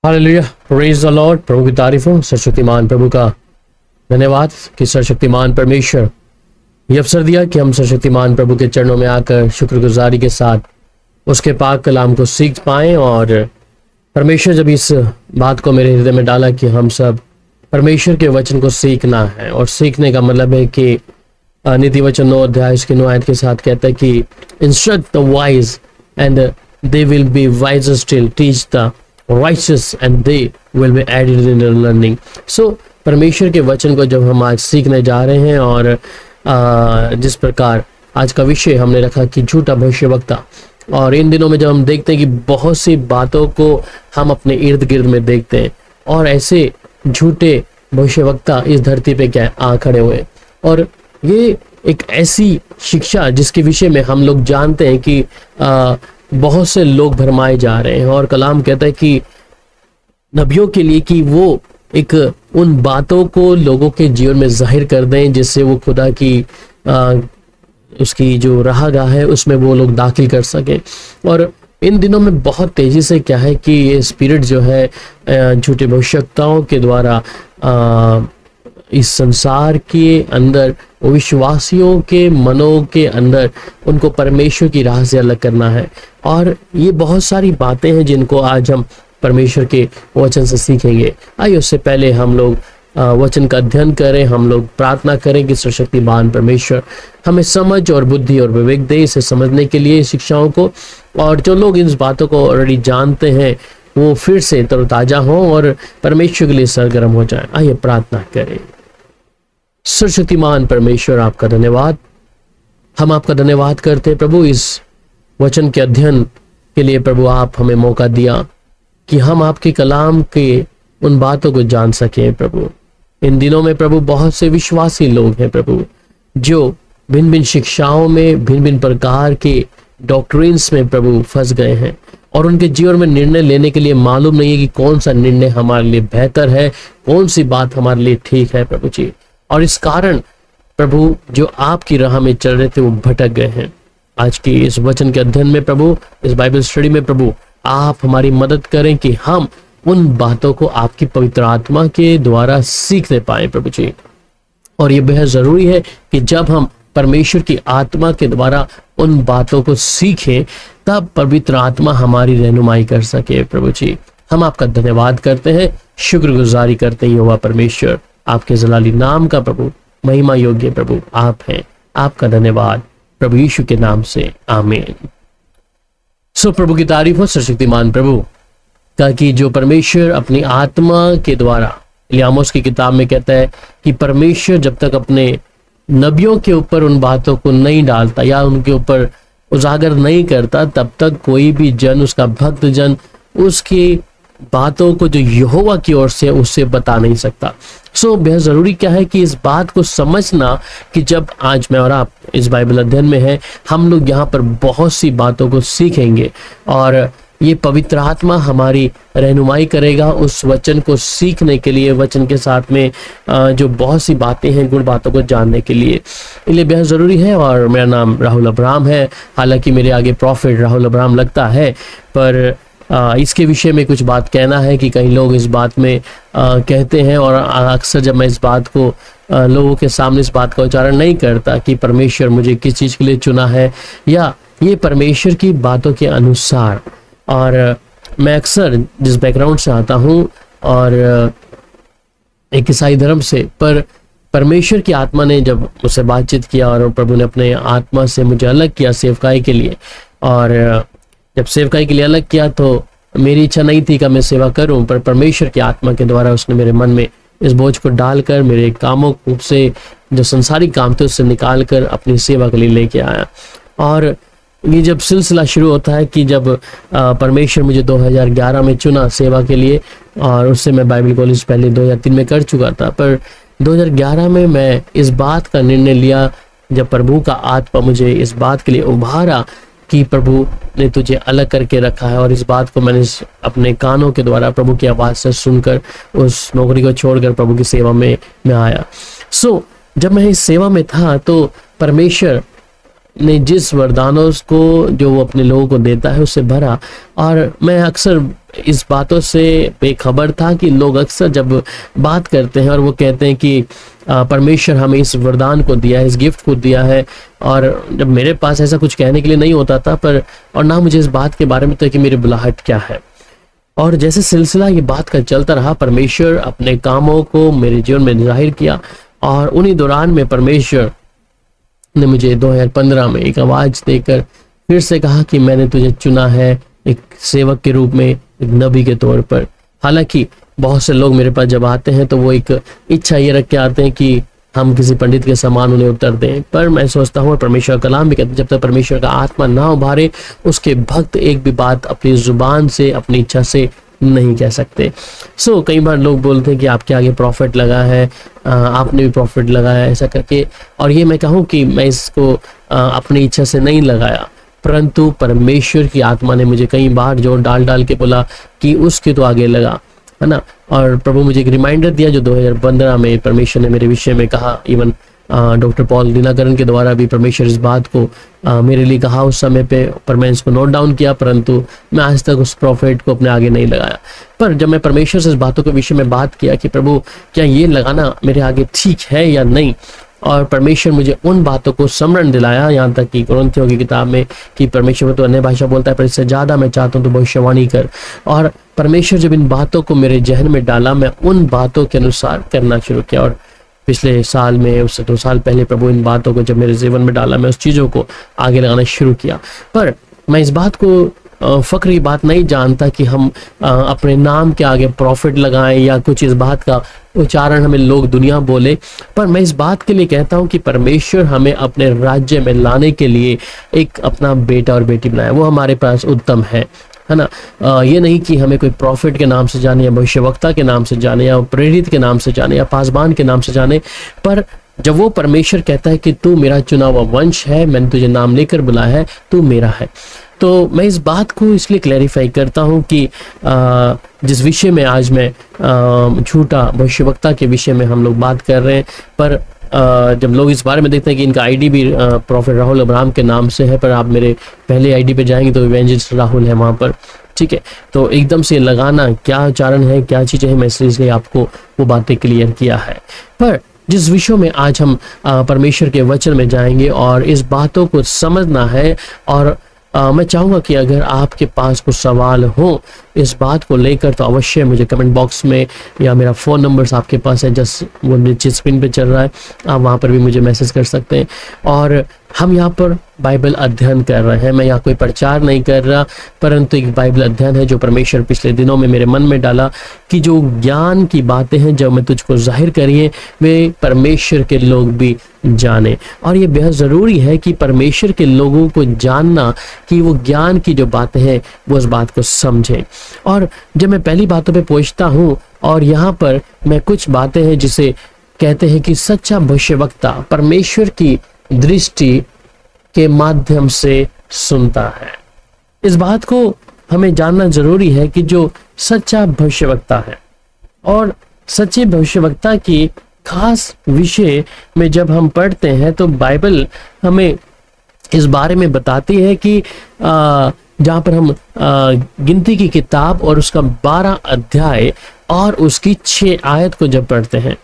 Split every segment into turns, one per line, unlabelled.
Hallelujah, praise the Lord. प्रभु की तारीफ हो। सर्वशक्तिमान प्रभु का धन्यवाद कि सर्वशक्तिमान परमेश्वर ये अवसर दिया कि हम सर्वशक्तिमान प्रभु के चरणों में आकर शुक्रगुजारी के साथ उसके पाक कलाम को सीख पाएं। और परमेश्वर जब इस बात को मेरे हृदय में डाला कि हम सब परमेश्वर के वचन को सीखना है, और सीखने का मतलब है कि नीति वचन 9 अध्याय इसके 9 आयत के साथ कहता है कि instruct the wise and they will be wiser still, teach the righteous and they will be added in their learning। so परमेश्वर के वचन को जब हम आज सीखने जा रहे हैं, और जिस प्रकार आज का विषय हमने रखा कि झूठा भविष्यवक्ता, और इन दिनों में जब हम देखते हैं कि बहुत सी बातों को हम अपने इर्द गिर्द में देखते हैं, और ऐसे झूठे भविष्यवक्ता इस धरती पे क्या आ खड़े हुए, और ये एक ऐसी शिक्षा जिसके विषय में हम लोग जानते हैं कि बहुत से लोग भरमाए जा रहे हैं। और कलाम कहता है कि नबियों के लिए कि वो एक उन बातों को लोगों के जीवन में जाहिर कर दें जिससे वो खुदा की उसकी जो राहगाह है उसमें वो लोग दाखिल कर सकें। और इन दिनों में बहुत तेजी से क्या है कि ये स्पिरिट जो है झूठे भविष्यवक्ताओं के द्वारा इस संसार के अंदर विश्वासियों के मनों के अंदर उनको परमेश्वर की राह से अलग करना है। और ये बहुत सारी बातें हैं जिनको आज हम परमेश्वर के वचन से सीखेंगे। आइए उससे पहले हम लोग वचन का अध्ययन करें, हम लोग प्रार्थना करें कि सर्वशक्तिमान परमेश्वर हमें समझ और बुद्धि और विवेक दे इसे समझने के लिए शिक्षाओं को, और जो लोग इन बातों को ऑलरेडी जानते हैं वो फिर से तरोताजा हों और परमेश्वर के लिए सरगर्म हो जाए। आइए प्रार्थना करें। सर्वशक्तिमान परमेश्वर आपका धन्यवाद, हम आपका धन्यवाद करते हैं प्रभु इस वचन के अध्ययन के लिए। प्रभु आप हमें मौका दिया कि हम आपके कलाम के उन बातों को जान सकें। प्रभु इन दिनों में प्रभु बहुत से विश्वासी लोग हैं प्रभु जो भिन्न भिन्न शिक्षाओं में, भिन्न भिन्न प्रकार के डॉक्ट्रिन्स में प्रभु फंस गए हैं, और उनके जीवन में निर्णय लेने के लिए मालूम नहीं है कि कौन सा निर्णय हमारे लिए बेहतर है, कौन सी बात हमारे लिए ठीक है प्रभु जी। और इस कारण प्रभु जो आपकी राह में चल रहे थे वो भटक गए हैं। आज की इस वचन के अध्ययन में प्रभु, इस बाइबल स्टडी में प्रभु आप हमारी मदद करें कि हम उन बातों को आपकी पवित्र आत्मा के द्वारा सीखने पाए प्रभु जी। और ये बेहद जरूरी है कि जब हम परमेश्वर की आत्मा के द्वारा उन बातों को सीखें तब पवित्र आत्मा हमारी रहनुमाई कर सके प्रभु जी। हम आपका धन्यवाद करते हैं, शुक्रगुजारी करते हैं यहोवा परमेश्वर, आपके जलाली नाम का प्रभु महिमा योग्य प्रभु आप हैं। आपका धन्यवाद प्रभु यीशु के नाम से, आमीन। सो प्रभु की तारीफ हो। सर्वशक्तिमान प्रभु ताकि जो परमेश्वर अपनी आत्मा के द्वारा, इलियामोस की किताब में कहता है कि परमेश्वर जब तक अपने नबियों के ऊपर उन बातों को नहीं डालता या उनके ऊपर उजागर नहीं करता, तब तक कोई भी जन, उसका भक्त जन, उसकी बातों को जो यहोवा की ओर से उससे बता नहीं सकता। सो बेहद जरूरी क्या है कि इस बात को समझना कि जब आज मैं और आप इस बाइबल अध्ययन में हैं, हम लोग यहाँ पर बहुत सी बातों को सीखेंगे, और ये पवित्र आत्मा हमारी रहनुमाई करेगा उस वचन को सीखने के लिए, वचन के साथ में जो बहुत सी बातें हैं, गुण बातों को जानने के लिए। इसलिए बेहद ज़रूरी है। और मेरा नाम राहुल अब्राहम है, हालांकि मेरे आगे प्रॉफिट राहुल अब्राहम लगता है, पर इसके विषय में कुछ बात कहना है कि कई लोग इस बात में कहते हैं, और अक्सर जब मैं इस बात को लोगों के सामने इस बात का उच्चारण नहीं करता कि परमेश्वर मुझे किस चीज़ के लिए चुना है, या ये परमेश्वर की बातों के अनुसार। और मैं अक्सर जिस बैकग्राउंड से आता हूँ और एक ईसाई धर्म से, पर परमेश्वर की आत्मा ने जब मुझसे बातचीत किया और प्रभु ने अपने आत्मा से मुझे अलग किया सेवकाई के लिए, और जब सेवकाई के लिए अलग किया तो मेरी इच्छा नहीं थी कि मैं सेवा करूं, पर परमेश्वर की आत्मा के द्वारा उसने मेरे मन में इस बोझ को डालकर मेरे कामों से, जो संसारिक काम थे, उससे निकाल कर अपनी सेवा के लिए लेके आया। और ये जब सिलसिला शुरू होता है कि जब परमेश्वर मुझे 2011 में चुना सेवा के लिए, और उससे मैं बाइबल कॉलेज पहले 2003 में कर चुका था, पर 2011 में मैं इस बात का निर्णय लिया जब प्रभु का आत्मा मुझे इस बात के लिए उभारा कि प्रभु ने तुझे अलग करके रखा है। और इस बात को मैंने अपने कानों के द्वारा प्रभु की आवाज़ से सुनकर उस नौकरी को छोड़कर प्रभु की सेवा में मैं आया। सो जब मैं इस सेवा में था तो परमेश्वर ने जिस वरदानों को जो वो अपने लोगों को देता है उससे भरा, और मैं अक्सर इस बातों से बेखबर था कि लोग अक्सर जब बात करते हैं और वो कहते हैं कि परमेश्वर हमें इस वरदान को दिया है, इस गिफ्ट को दिया है, और जब मेरे पास ऐसा कुछ कहने के लिए नहीं होता था, पर और ना मुझे इस बात के बारे में था कि मेरी बुलाहट क्या है। और जैसे सिलसिला ये बात का चलता रहा, परमेश्वर अपने कामों को मेरे जीवन में जाहिर किया, और उन्हीं दौरान में परमेश्वर ने मुझे 2015 में एक आवाज देकर फिर से कहा कि मैंने तुझे चुना है एक सेवक के रूप में, एक नबी के तौर पर। हालांकि बहुत से लोग मेरे पास जब आते हैं तो वो एक इच्छा ये रख के आते हैं कि हम किसी पंडित के समान उन्हें उत्तर दें, पर मैं सोचता हूँ, और परमेश्वर का कलाम भी कहते हैं, जब तक परमेश्वर का आत्मा ना उभारे उसके भक्त एक भी बात अपनी जुबान से, अपनी इच्छा से नहीं कह सकते। कई बार लोग बोलते हैं कि आपके आगे प्रॉफिट लगा है, आपने भी प्रॉफिट लगाया ऐसा करके, और ये मैं कहूँ कि मैं इसको अपनी इच्छा से नहीं लगाया, परंतु परमेश्वर की आत्मा ने मुझे कई बार जोर डाल डाल के बोला कि उसके तो आगे लगा, है ना। और प्रभु मुझे एक रिमाइंडर दिया जो 2015 में परमेश्वर ने मेरे विषय में कहा। इवन डॉक्टर पॉल दिनाकरण के द्वारा भी परमेश्वर इस बात को मेरे लिए कहा उस समय पे, पर मैं इसको नोट डाउन किया, परंतु मैं आज तक उस प्रॉफिट को अपने आगे नहीं लगाया। पर जब मैं परमेश्वर से इस बातों के विषय में बात किया कि प्रभु क्या ये लगाना मेरे आगे ठीक है या नहीं, और परमेश्वर मुझे उन बातों को स्मरण दिलाया, यहाँ तक कि कुरिन्थियों की किताब में कि परमेश्वर तो अन्य भाषा बोलता है, पर इससे ज़्यादा मैं चाहता हूँ तो भविष्यवाणी कर। और परमेश्वर जब इन बातों को मेरे जहन में डाला, मैं उन बातों के अनुसार करना शुरू किया। और पिछले साल में, उससे 2 साल पहले प्रभु इन बातों को जब मेरे जीवन में डाला, मैं उस चीज़ों को आगे लगाना शुरू किया। पर मैं इस बात को फक्री बात नहीं जानता कि हम अपने नाम के आगे प्रॉफिट लगाएं या कुछ इस बात का उच्चारण हमें लोग दुनिया बोले, पर मैं इस बात के लिए कहता हूं कि परमेश्वर हमें अपने राज्य में लाने के लिए एक अपना बेटा और बेटी बनाया, वो हमारे पास उत्तम है ना। ये नहीं कि हमें कोई प्रॉफिट के नाम से जाने या भविष्यवक्ता के नाम से जाने या प्रेरित के नाम से जाने या पासबान के नाम से जाने, पर जब वो परमेश्वर कहता है कि तू मेरा चुना हुआ वंश है, मैंने तुझे नाम लेकर बुलाया है, तू मेरा है, तो मैं इस बात को इसलिए क्लैरिफाई करता हूं कि जिस विषय में आज मैं झूठा भविष्यवक्ता के विषय में हम लोग बात कर रहे हैं, पर जब लोग इस बारे में देखते हैं कि इनका आईडी भी प्रोफेट राहुल अब्राहम के नाम से है, पर आप मेरे पहले आईडी पे जाएंगे तो इवेंजलिस्ट राहुल है वहाँ पर, ठीक है। तो एकदम से लगाना क्या उच्चारण है, क्या चीज़ें हैं, मैं इसलिए आपको वो बातें क्लियर किया है। पर जिस विषय में आज हम परमेश्वर के वचन में जाएंगे और इस बातों को समझना है, और मैं चाहूँगा कि अगर आपके पास कुछ सवाल हो इस बात को लेकर तो अवश्य मुझे कमेंट बॉक्स में, या मेरा फ़ोन नंबर्स आपके पास है जस्ट वो नीचे स्क्रीन पे चल रहा है, आप वहाँ पर भी मुझे मैसेज कर सकते हैं। और हम यहाँ पर बाइबल अध्ययन कर रहे हैं, मैं यहाँ कोई प्रचार नहीं कर रहा, परंतु एक बाइबल अध्ययन है जो परमेश्वर पिछले दिनों में मेरे मन में डाला कि जो ज्ञान की बातें हैं जो मैं तुझको जाहिर करिए वे परमेश्वर के लोग भी जाने। और ये बेहद ज़रूरी है कि परमेश्वर के लोगों को जानना कि वो ज्ञान की जो बातें हैं वो उस बात को समझें। और जब मैं पहली बातों पे पहुंचता हूँ, और यहाँ पर मैं कुछ बातें हैं जिसे कहते हैं कि सच्चा भविष्यवक्ता परमेश्वर की दृष्टि के माध्यम से सुनता है। इस बात को हमें जानना जरूरी है कि जो सच्चा भविष्यवक्ता है, और सच्चे भविष्यवक्ता की खास विषय में जब हम पढ़ते हैं तो बाइबल हमें इस बारे में बताती है कि जहाँ पर हम गिनती की किताब और उसका 12 अध्याय और उसकी 6 आयत को जब पढ़ते हैं,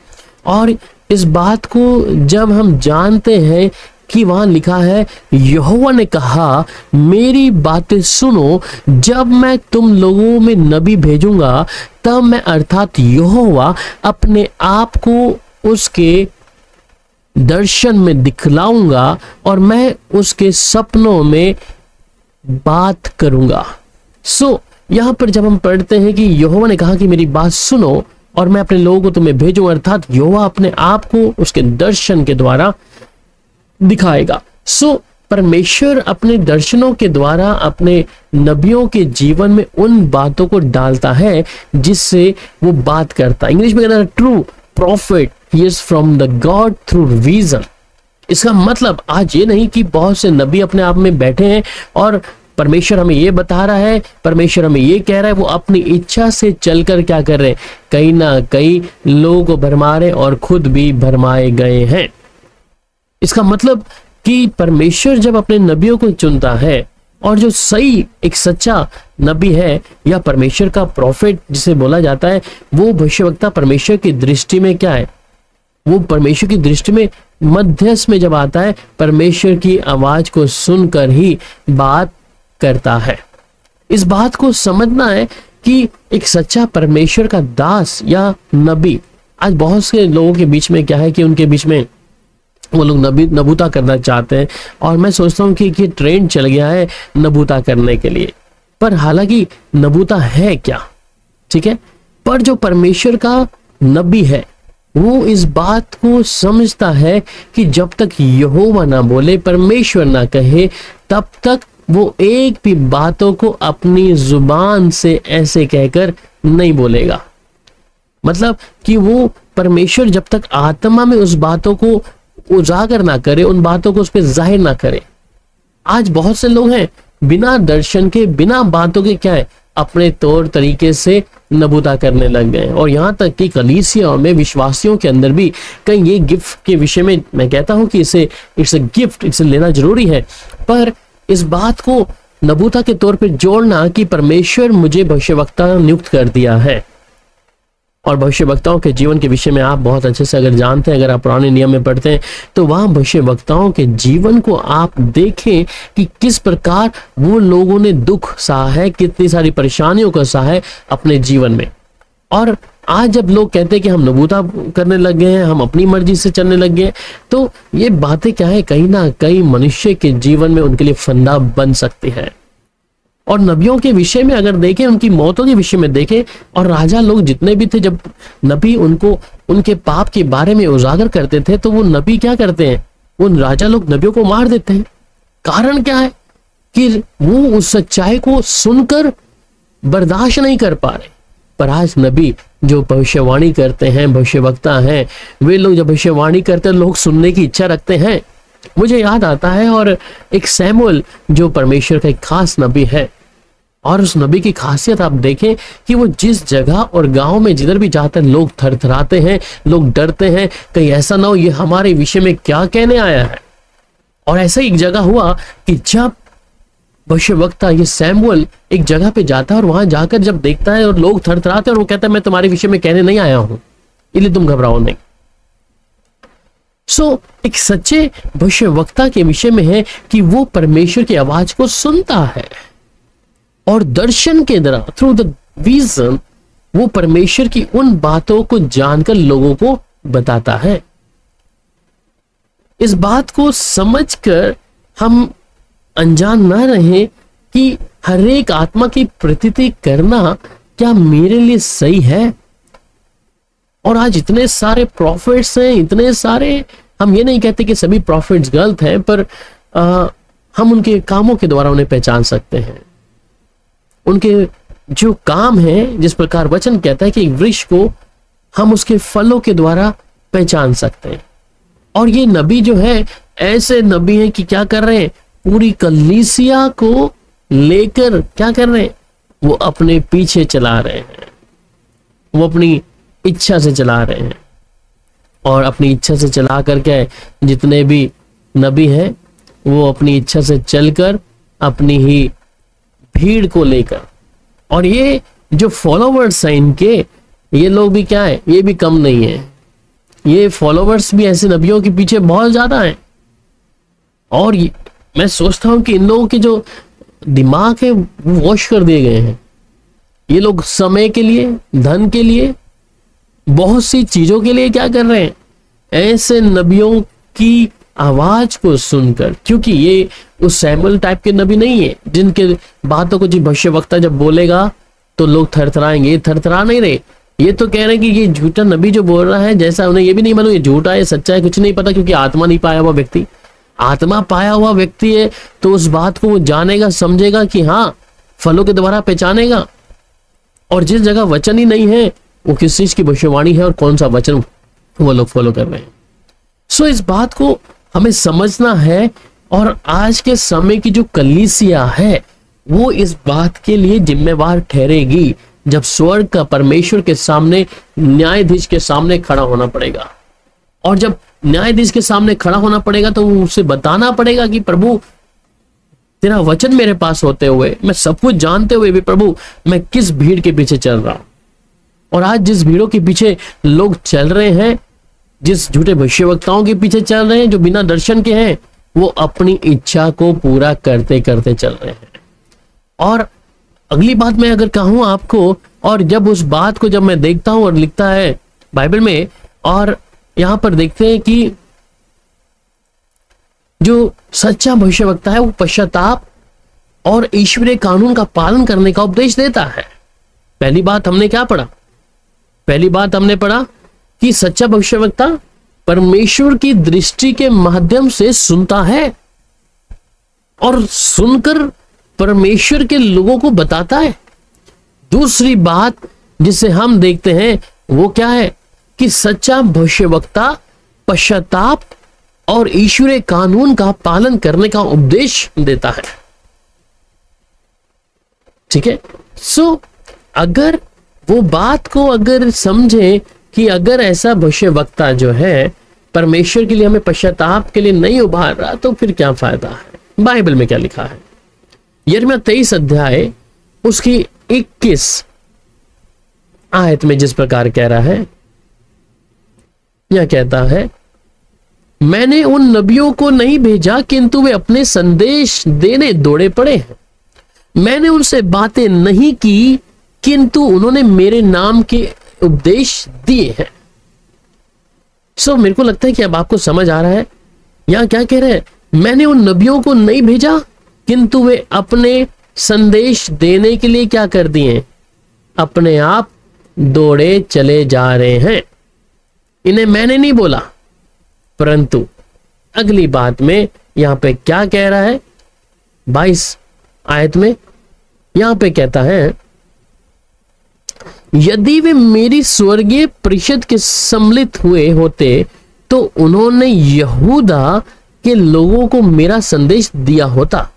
और इस बात को जब हम जानते हैं कि वहां लिखा है, यहोवा ने कहा मेरी बातें सुनो, जब मैं तुम लोगों में नबी भेजूंगा तब मैं अर्थात यहोवा अपने आप को उसके दर्शन में दिखलाऊंगा और मैं उसके सपनों में बात करूंगा। यहां पर जब हम पढ़ते हैं कि यहोवा ने कहा कि मेरी बात सुनो और मैं अपने लोगों को तुम्हें भेजूं, अर्थात यहोवा अपने आप को उसके दर्शन के द्वारा दिखाएगा। परमेश्वर अपने दर्शनों के द्वारा अपने नबियों के जीवन में उन बातों को डालता है जिससे वो बात करता है। इंग्लिश में कहता है true profit he is from the God through vision. इसका मतलब आज ये नहीं कि बहुत से नबी अपने आप में बैठे हैं और परमेश्वर हमें ये बता रहा है, परमेश्वर हमें ये कह रहा है, वो अपनी इच्छा से चलकर क्या कर रहे हैं, कहीं ना कहीं लोगों को भरमा रहे और खुद भी भरमाए गए हैं। इसका मतलब कि परमेश्वर जब अपने नबियों को चुनता है और जो सही एक सच्चा नबी है या परमेश्वर का प्रॉफिट जिसे बोला जाता है, वो भविष्यवक्ता परमेश्वर की दृष्टि में क्या है, वो परमेश्वर की दृष्टि में मध्यस्थ में जब आता है, परमेश्वर की आवाज को सुनकर ही बात करता है। इस बात को समझना है कि एक सच्चा परमेश्वर का दास या नबी, आज बहुत से लोगों के बीच में क्या है कि उनके बीच में वो लोग नबूता करना चाहते हैं, और मैं सोचता हूँ कि ये ट्रेंड चल गया है नबूता करने के लिए। पर हालांकि नबूता है क्या, ठीक है, पर जो परमेश्वर का नबी है वो इस बात को समझता है कि जब तक यहोवा ना बोले, परमेश्वर ना कहे, तब तक वो एक भी बातों को अपनी जुबान से ऐसे कहकर नहीं बोलेगा। मतलब कि वो परमेश्वर जब तक आत्मा में उस बातों को उजागर ना करे, उन बातों को उस पर जाहिर ना करे। आज बहुत से लोग हैं बिना दर्शन के, बिना बातों के क्या है, अपने तौर तरीके से नबूता करने लग गए। और यहां तक कि कलीसिया में विश्वासियों के अंदर भी कहीं ये गिफ्ट के विषय में मैं कहता हूं कि इसे इट्स अ गिफ्ट, इसे लेना जरूरी है, पर इस बात को नबूता के तौर पर जोड़ना कि परमेश्वर मुझे भविष्यवक्ता नियुक्त कर दिया है। और भविष्यवक्ताओं के जीवन के विषय में आप बहुत अच्छे से अगर जानते हैं, अगर आप पुराने नियम में पढ़ते हैं, तो वहां भविष्यवक्ताओं के जीवन को आप देखें कि किस प्रकार वो लोगों ने दुख सहा है, कितनी सारी परेशानियों को सहा है अपने जीवन में। और आज जब लोग कहते हैं कि हम नबूता करने लग गए हैं, हम अपनी मर्जी से चलने लग गए, तो ये बातें क्या है, कहीं ना कहीं मनुष्य के जीवन में उनके लिए फंदा बन सकती है। और नबियों के विषय में अगर देखें, उनकी मौतों के विषय में देखें, और राजा लोग जितने भी थे, जब नबी उनको उनके पाप के बारे में उजागर करते थे, तो वो नबी क्या करते हैं, वो राजा लोग नबियों को मार देते हैं। कारण क्या है कि वो उस सच्चाई को सुनकर बर्दाश्त नहीं कर पा रहे। पर आज नबी जो भविष्यवाणी करते हैं, भविष्यवक्ता हैं, वे लोग जब भविष्यवाणी करते हैं, लोग सुनने की इच्छा रखते हैं। मुझे याद आता है, और एक सैमुअल जो परमेश्वर का एक खास नबी है, और उस नबी की खासियत आप देखें कि वो जिस जगह और गांव में जिधर भी जाते हैं, लोग थरथराते हैं, लोग डरते हैं, कहीं ऐसा ना हो ये हमारे विषय में क्या कहने आया है। और ऐसा एक जगह हुआ कि जब भविष्यवक्ता ये सैमुअल एक जगह पे जाता है, और वहां जाकर जब देखता है और लोग थरथराते हैं, और वो कहता है मैं तुम्हारे विषय में कहने नहीं आया हूं, इसलिए तुम घबराओ नहीं। एक सच्चे भविष्यवक्ता के विषय में है कि वो परमेश्वर की आवाज को सुनता है, और दर्शन के द्वारा, थ्रू द विजन, वो परमेश्वर की उन बातों को जानकर लोगों को बताता है। इस बात को समझकर हम अनजान ना रहे कि हर एक आत्मा की प्रतीति करना क्या मेरे लिए सही है। और आज इतने सारे प्रॉफिट्स हैं, इतने सारे, हम ये नहीं कहते कि सभी प्रॉफिट्स गलत हैं, पर हम उनके कामों के द्वारा उन्हें पहचान सकते हैं। उनके जो काम है, जिस प्रकार वचन कहता है कि एक वृक्ष को हम उसके फलों के द्वारा पहचान सकते हैं। और ये नबी जो है, ऐसे नबी हैं कि क्या कर रहे हैं, पूरी कलीसिया को लेकर क्या कर रहे हैं, वो अपने पीछे चला रहे हैं, वो अपनी इच्छा से चला रहे हैं। और अपनी इच्छा से चला कर क्या है, जितने भी नबी हैं वो अपनी इच्छा से चलकर अपनी ही भीड़ को लेकर, और ये जो फॉलोवर्स हैं इनके, ये लोग भी क्या है, ये भी कम नहीं है, ये फॉलोवर्स भी ऐसे नबियों के पीछे बहुत ज्यादा हैं। और मैं सोचता हूं कि इन लोगों के जो दिमाग है वो वॉश कर दिए गए हैं। ये लोग समय के लिए, धन के लिए, बहुत सी चीजों के लिए क्या कर रहे हैं, ऐसे नबियों की आवाज को सुनकर, क्योंकि ये उस सैमुअल टाइप के नबी नहीं है जिनके बातों को जी भविष्यवक्ता जब बोलेगा तो लोग थरथराएंगे। ये थरथरा नहीं रहे, ये तो कह रहे हैं कि ये झूठा नबी जो बोल रहा है, जैसा उन्हें ये भी नहीं मालूम ये झूठा है सच्चा है, कुछ नहीं पता, क्योंकि आत्मा नहीं पाया हुआ व्यक्ति, आत्मा पाया हुआ व्यक्ति है तो उस बात को वो जानेगा, समझेगा कि हाँ, फलों के द्वारा पहचानेगा। और जिस जगह वचन ही नहीं है, वो किस चीज की भविष्यवाणी है और कौन सा वचन वो लोग फॉलो कर रहे हैं। इस बात को हमें समझना है। और आज के समय की जो कलीसिया है वो इस बात के लिए जिम्मेवार ठहरेगी जब स्वर्ग का परमेश्वर के सामने, न्यायाधीश के सामने खड़ा होना पड़ेगा। और जब न्यायाधीश के सामने खड़ा होना पड़ेगा तो उसे बताना पड़ेगा कि प्रभु तेरा वचन मेरे पास होते हुए, मैं सब कुछ जानते हुए भी प्रभु मैं किस भीड़ के पीछे चल रहा हूं। और आज जिस भीड़ों के पीछे लोग चल रहे हैं, जिस झूठे भविष्यवक्ताओं के पीछे चल रहे हैं जो बिना दर्शन के हैं, वो अपनी इच्छा को पूरा करते करते चल रहे हैं। और अगली बात मैं अगर कहूं आपको, और जब उस बात को जब मैं देखता हूं और लिखता है बाइबल में, और यहां पर देखते हैं कि जो सच्चा भविष्यवक्ता है वो पश्चाताप और ईश्वरीय कानून का पालन करने का उपदेश देता है। पहली बात हमने क्या पढ़ा? पहली बात हमने पढ़ा कि सच्चा भविष्यवक्ता परमेश्वर की दृष्टि के माध्यम से सुनता है और सुनकर परमेश्वर के लोगों को बताता है। दूसरी बात जिसे हम देखते हैं वो क्या है कि सच्चा भविष्यवक्ता पश्चाताप और ईश्वरीय कानून का पालन करने का उपदेश देता है। ठीक है, सो अगर वो बात को अगर समझे कि अगर ऐसा भविष्यवक्ता जो है परमेश्वर के लिए हमें पश्चाताप के लिए नहीं उभार रहा, तो फिर क्या फायदा है? बाइबल में क्या लिखा है? यिर्मयाह 23 अध्याय उसकी 21 आयत में जिस प्रकार कह रहा है, यह कहता है, मैंने उन नबियों को नहीं भेजा किंतु वे अपने संदेश देने दौड़े पड़े हैं। मैंने उनसे बातें नहीं की किंतु उन्होंने मेरे नाम के उपदेश दिए हैं। सो मेरे को लगता है कि अब आपको समझ आ रहा है यहां क्या कह रहे हैं। मैंने उन नबियों को नहीं भेजा किंतु वे अपने संदेश देने के लिए क्या कर दिए? अपने आप दौड़े चले जा रहे हैं। इन्हें मैंने नहीं बोला। परंतु अगली बात में यहां पे क्या कह रहा है? 22 आयत में यहां पे कहता है, यदि वे मेरी स्वर्गीय परिषद के सम्मिलित हुए होते तो उन्होंने यहूदा के लोगों को मेरा संदेश दिया होता।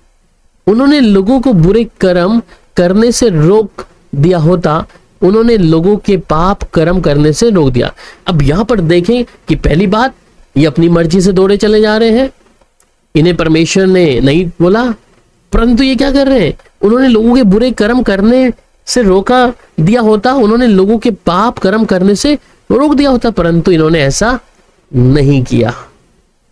उन्होंने लोगों को बुरे कर्म करने से रोक दिया होता। उन्होंने लोगों के पाप कर्म करने से रोक दिया। अब यहां पर देखें कि पहली बात, ये अपनी मर्जी से दौड़े चले जा रहे हैं। इन्हें परमेश्वर ने नहीं बोला, परंतु ये क्या कर रहे हैं? उन्होंने लोगों के बुरे कर्म करने से रोका दिया होता। उन्होंने लोगों के पाप कर्म करने से रोक दिया होता, परंतु इन्होंने ऐसा नहीं किया।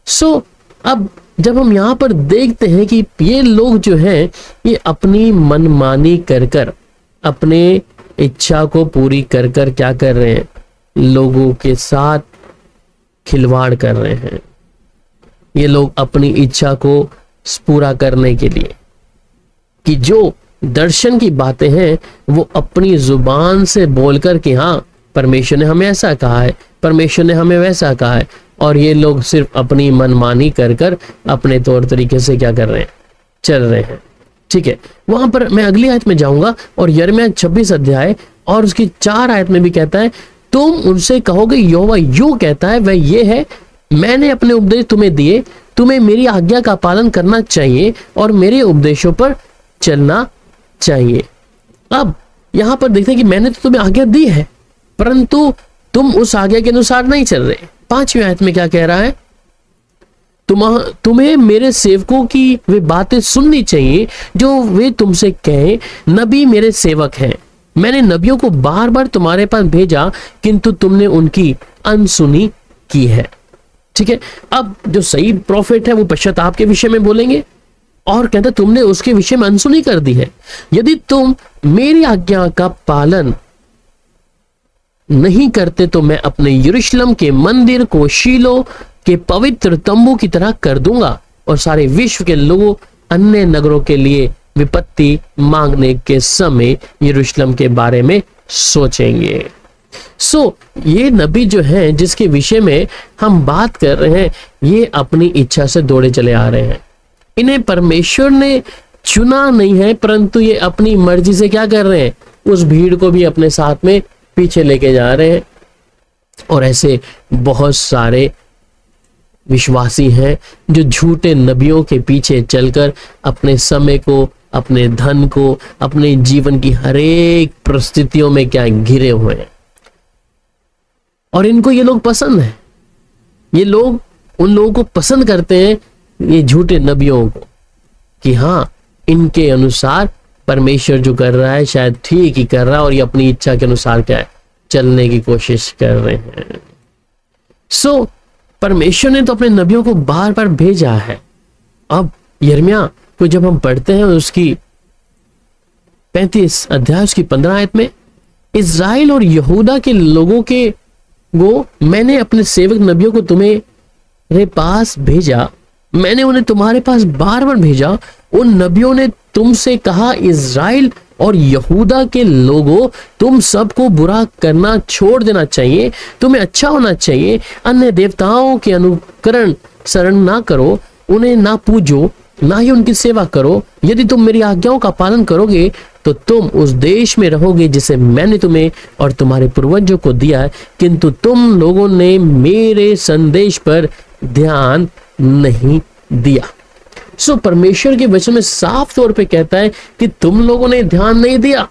सो अब जब हम यहां पर देखते हैं कि ये लोग जो हैं ये अपनी मनमानी कर कर, अपने इच्छा को पूरी कर कर क्या कर रहे हैं? लोगों के साथ खिलवाड़ कर रहे हैं। ये लोग अपनी इच्छा को पूरा करने के लिए कि जो दर्शन की बातें हैं वो अपनी जुबान से बोलकर कि हाँ परमेश्वर ने हमें ऐसा कहा है, परमेश्वर ने हमें वैसा कहा है, और ये लोग सिर्फ अपनी मनमानी कर कर अपने तौर तरीके से क्या कर रहे हैं? चल रहे हैं। ठीक है, वहां पर मैं अगली आयत में जाऊंगा और यिर्मयाह 26 अध्याय और उसकी 4 आयत में भी कहता है, तुम उनसे कहोगे यहोवा यूं कहता है, वह ये है, मैंने अपने उपदेश तुम्हें दिए, तुम्हें मेरी आज्ञा का पालन करना चाहिए और मेरे उपदेशों पर चलना चाहिए। अब यहां पर देखते हैं कि मैंने तो तुम्हें आज्ञा दी है, परंतु तुम उस आज्ञा के अनुसार नहीं चल रहे। 5वीं आयत में क्या कह रहा है? तुम्हें मेरे सेवकों की वे बातें सुननी चाहिए जो वे तुमसे कहें। नबी मेरे सेवक हैं। मैंने नबियों को बार बार तुम्हारे पास भेजा किंतु तुमने उनकी अनसुनी की है। ठीक है, अब जो सही प्रॉफिट है वो पश्चाताप के विषय में बोलेंगे और कहता तुमने उसके विषय में अनसुनी कर दी है। यदि तुम मेरी आज्ञा का पालन नहीं करते तो मैं अपने यरूशलेम के मंदिर को शीलो के पवित्र तंबू की तरह कर दूंगा और सारे विश्व के लोग अन्य नगरों के लिए विपत्ति मांगने के समय यरूशलेम के बारे में सोचेंगे। सो ये नबी जो हैं जिसके विषय में हम बात कर रहे हैं, ये अपनी इच्छा से दौड़े चले आ रहे हैं। इन्हें परमेश्वर ने चुना नहीं है, परंतु ये अपनी मर्जी से क्या कर रहे हैं? उस भीड़ को भी अपने साथ में पीछे लेके जा रहे हैं। और ऐसे बहुत सारे विश्वासी हैं जो झूठे नबियों के पीछे चलकर अपने समय को, अपने धन को, अपने जीवन की हर एक परिस्थितियों में क्या घिरे हुए हैं। और इनको ये लोग पसंद है। ये लोग उन लोगों को पसंद करते हैं, ये झूठे नबियों को, कि हाँ इनके अनुसार परमेश्वर जो कर रहा है शायद ठीक ही कर रहा है और ये अपनी इच्छा के अनुसार क्या है, चलने की कोशिश कर रहे हैं। सो परमेश्वर ने तो अपने नबियों को बार बार भेजा है। अब यिर्मयाह को जब हम पढ़ते हैं उसकी 35 अध्याय उसकी 15 आयत में, इज़राइल और यहूदा के लोगों के वो मैंने अपने सेवक नबियों को तुम्हारे पास भेजा, मैंने उन्हें तुम्हारे पास बार बार भेजा। उन नबियों ने तुमसे कहा, इज़राइल और यहूदा के लोगों, तुम सबको बुरा करना छोड़ देना चाहिए, तुम्हें अच्छा होना चाहिए। अन्य देवताओं के अनुकरण शरण ना करो, उन्हें ना पूजो, ना ही उनकी सेवा करो। यदि तुम मेरी आज्ञाओं का पालन करोगे तो तुम उस देश में रहोगे जिसे मैंने तुम्हें और तुम्हारे पूर्वजों को दिया है, किंतु तुम लोगों ने मेरे संदेश पर ध्यान नहीं दिया। सो परमेश्वर के वचन में साफ तौर पे कहता है कि तुम लोगों ने ध्यान नहीं दिया।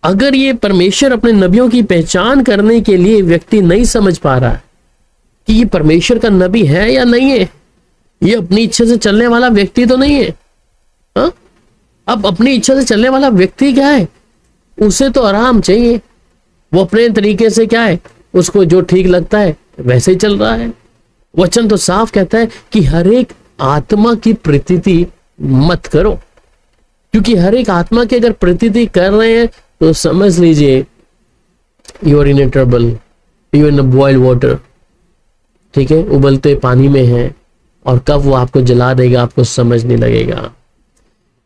अगर ये परमेश्वर अपने नबियों की पहचान करने के लिए व्यक्ति नहीं समझ पा रहा है कि ये परमेश्वर का नबी है या नहीं है, ये अपनी इच्छा से चलने वाला व्यक्ति तो नहीं है। हा? अब अपनी इच्छा से चलने वाला व्यक्ति क्या है, उसे तो आराम चाहिए, वो अपने तरीके से क्या है, उसको जो ठीक लगता है वैसे ही चल रहा है। वचन तो साफ कहता है कि हर एक आत्मा की प्रतीति मत करो, क्योंकि हर एक आत्मा की अगर प्रतीति कर रहे हैं तो समझ लीजिए you are in a trouble, you in a boiled water. ठीक है, उबलते पानी में है और कब वो आपको जला देगा आपको समझ नहीं लगेगा।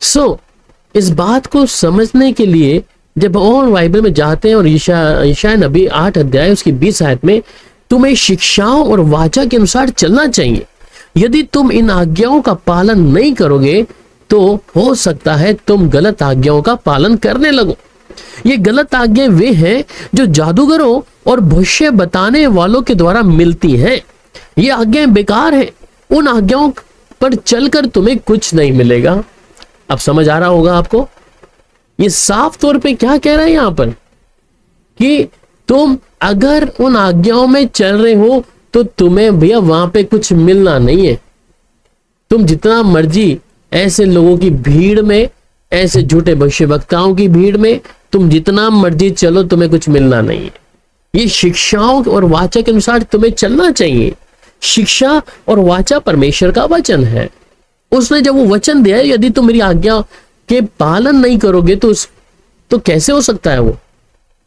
सो इस बात को समझने के लिए जब और बाइबल में जाते हैं और यशायाह नबी 8 अध्याय उसकी 20 आयत में, तुम्हें शिक्षाओं और वाचा के अनुसार चलना चाहिए। यदि तुम इन आज्ञाओं का पालन नहीं करोगे तो हो सकता है तुम गलत आज्ञाओं का पालन करने लगो। ये गलत आज्ञाएं वे हैं जो जादूगरों और भविष्य बताने वालों के द्वारा मिलती हैं। ये आज्ञाएं बेकार हैं, उन आज्ञाओं पर चलकर तुम्हें कुछ नहीं मिलेगा। अब समझ आ रहा होगा आपको, ये साफ तौर पे क्या कह रहा है यहां पर कि तुम अगर उन आज्ञाओं में चल रहे हो तो तुम्हें भैया वहां पे कुछ मिलना नहीं है। तुम जितना मर्जी ऐसे लोगों की भीड़ में, ऐसे झूठे भविष्यवक्ताओं की भीड़ में तुम जितना मर्जी चलो, तुम्हें कुछ मिलना नहीं है। ये शिक्षाओं और वाचा के अनुसार तुम्हें चलना चाहिए। शिक्षा और वाचा परमेश्वर का वचन है। उसने जब वो वचन दिया है, यदि तुम मेरी आज्ञा के पालन नहीं करोगे तो कैसे हो सकता है वो।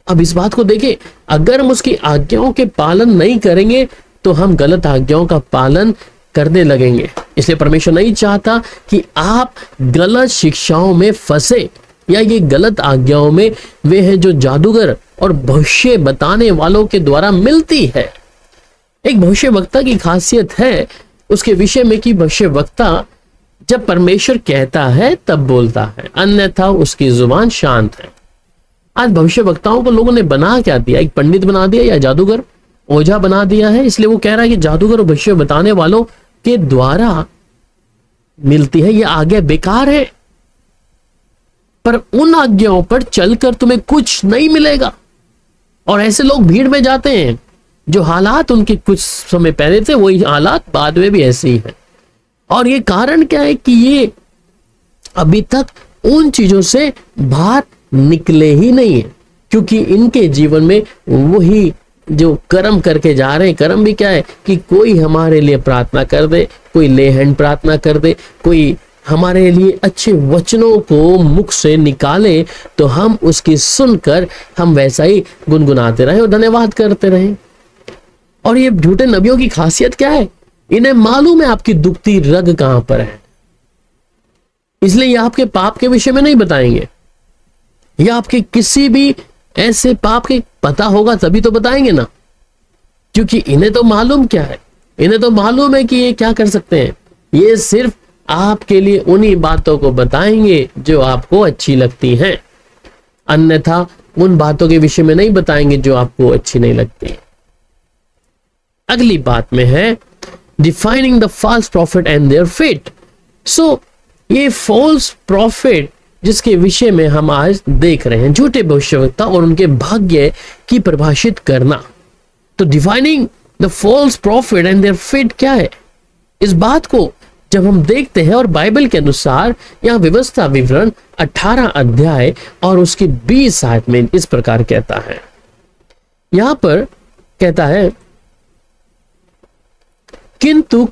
अब इस बात को देखें, अगर हम उसकी आज्ञाओं के पालन नहीं करेंगे तो हम गलत आज्ञाओं का पालन करने लगेंगे। इसलिए परमेश्वर नहीं चाहता कि आप गलत शिक्षाओं में फंसे या ये गलत आज्ञाओं में वे हैं जो जादूगर और भविष्य बताने वालों के द्वारा मिलती है। एक भविष्यवक्ता की खासियत है उसके विषय में कि भविष्यवक्ता जब परमेश्वर कहता है तब बोलता है, अन्यथा उसकी जुबान शांत है। आज भविष्यवक्ताओं को लोगों ने बना क्या दिया, एक पंडित बना दिया या जादूगर ओझा बना दिया है। इसलिए वो कह रहा है कि जादूगर और भविष्य बताने वालों के द्वारा मिलती है, ये आज्ञा बेकार है। पर उन आज्ञाओं पर चलकर तुम्हें कुछ नहीं मिलेगा। और ऐसे लोग भीड़ में जाते हैं, जो हालात उनके कुछ समय पहले थे वही हालात बाद में भी ऐसे ही है। और ये कारण क्या है कि ये अभी तक उन चीजों से बाहर निकले ही नहीं है, क्योंकि इनके जीवन में वही जो कर्म करके जा रहे हैं। कर्म भी क्या है कि कोई हमारे लिए प्रार्थना कर दे, कोई ले हैंड प्रार्थना कर दे, कोई हमारे लिए अच्छे वचनों को मुख से निकाले तो हम उसकी सुनकर हम वैसा ही गुनगुनाते रहें और धन्यवाद करते रहें। और ये झूठे नबियों की खासियत क्या है, इन्हें मालूम है आपकी दुखती रग कहां पर है, इसलिए ये आपके पाप के विषय में नहीं बताएंगे, या आपके किसी भी ऐसे पाप के पता होगा तभी तो बताएंगे ना, क्योंकि इन्हें तो मालूम क्या है, इन्हें तो मालूम है कि ये क्या कर सकते हैं। ये सिर्फ आपके लिए उन्हीं बातों को बताएंगे जो आपको अच्छी लगती हैं, अन्यथा उन बातों के विषय में नहीं बताएंगे जो आपको अच्छी नहीं लगती। अगली बात में है defining the false prophet and their fate. So ये फॉल्स प्रॉफिट जिसके विषय में हम आज देख रहे हैं, झूठे भविष्यवक्ता और उनके भाग्य की परिभाषित करना। तो defining the false prophet and their fate क्या है, इस बात को जब हम देखते हैं और बाइबल के अनुसार यहाँ व्यवस्था विवरण 18 अध्याय और उसकी 20 आयत में इस प्रकार कहता है। यहां पर कहता है, किंतु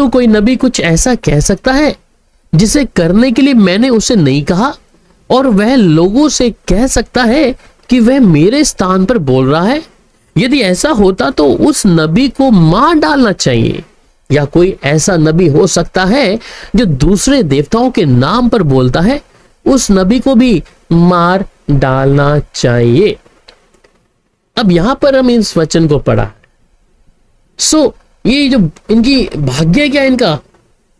कोई नबी कुछ ऐसा कह सकता है जिसे करने के लिए मैंने उसे नहीं कहा, और वह लोगों से कह सकता है कि वह मेरे स्थान पर बोल रहा है। यदि ऐसा होता तो उस नबी को मार डालना चाहिए। या कोई ऐसा नबी हो सकता है जो दूसरे देवताओं के नाम पर बोलता है, उस नबी को भी मार डालना चाहिए। अब यहां पर हम इस वचन को पढ़ा। ये जो इनकी भाग्य क्या है, इनका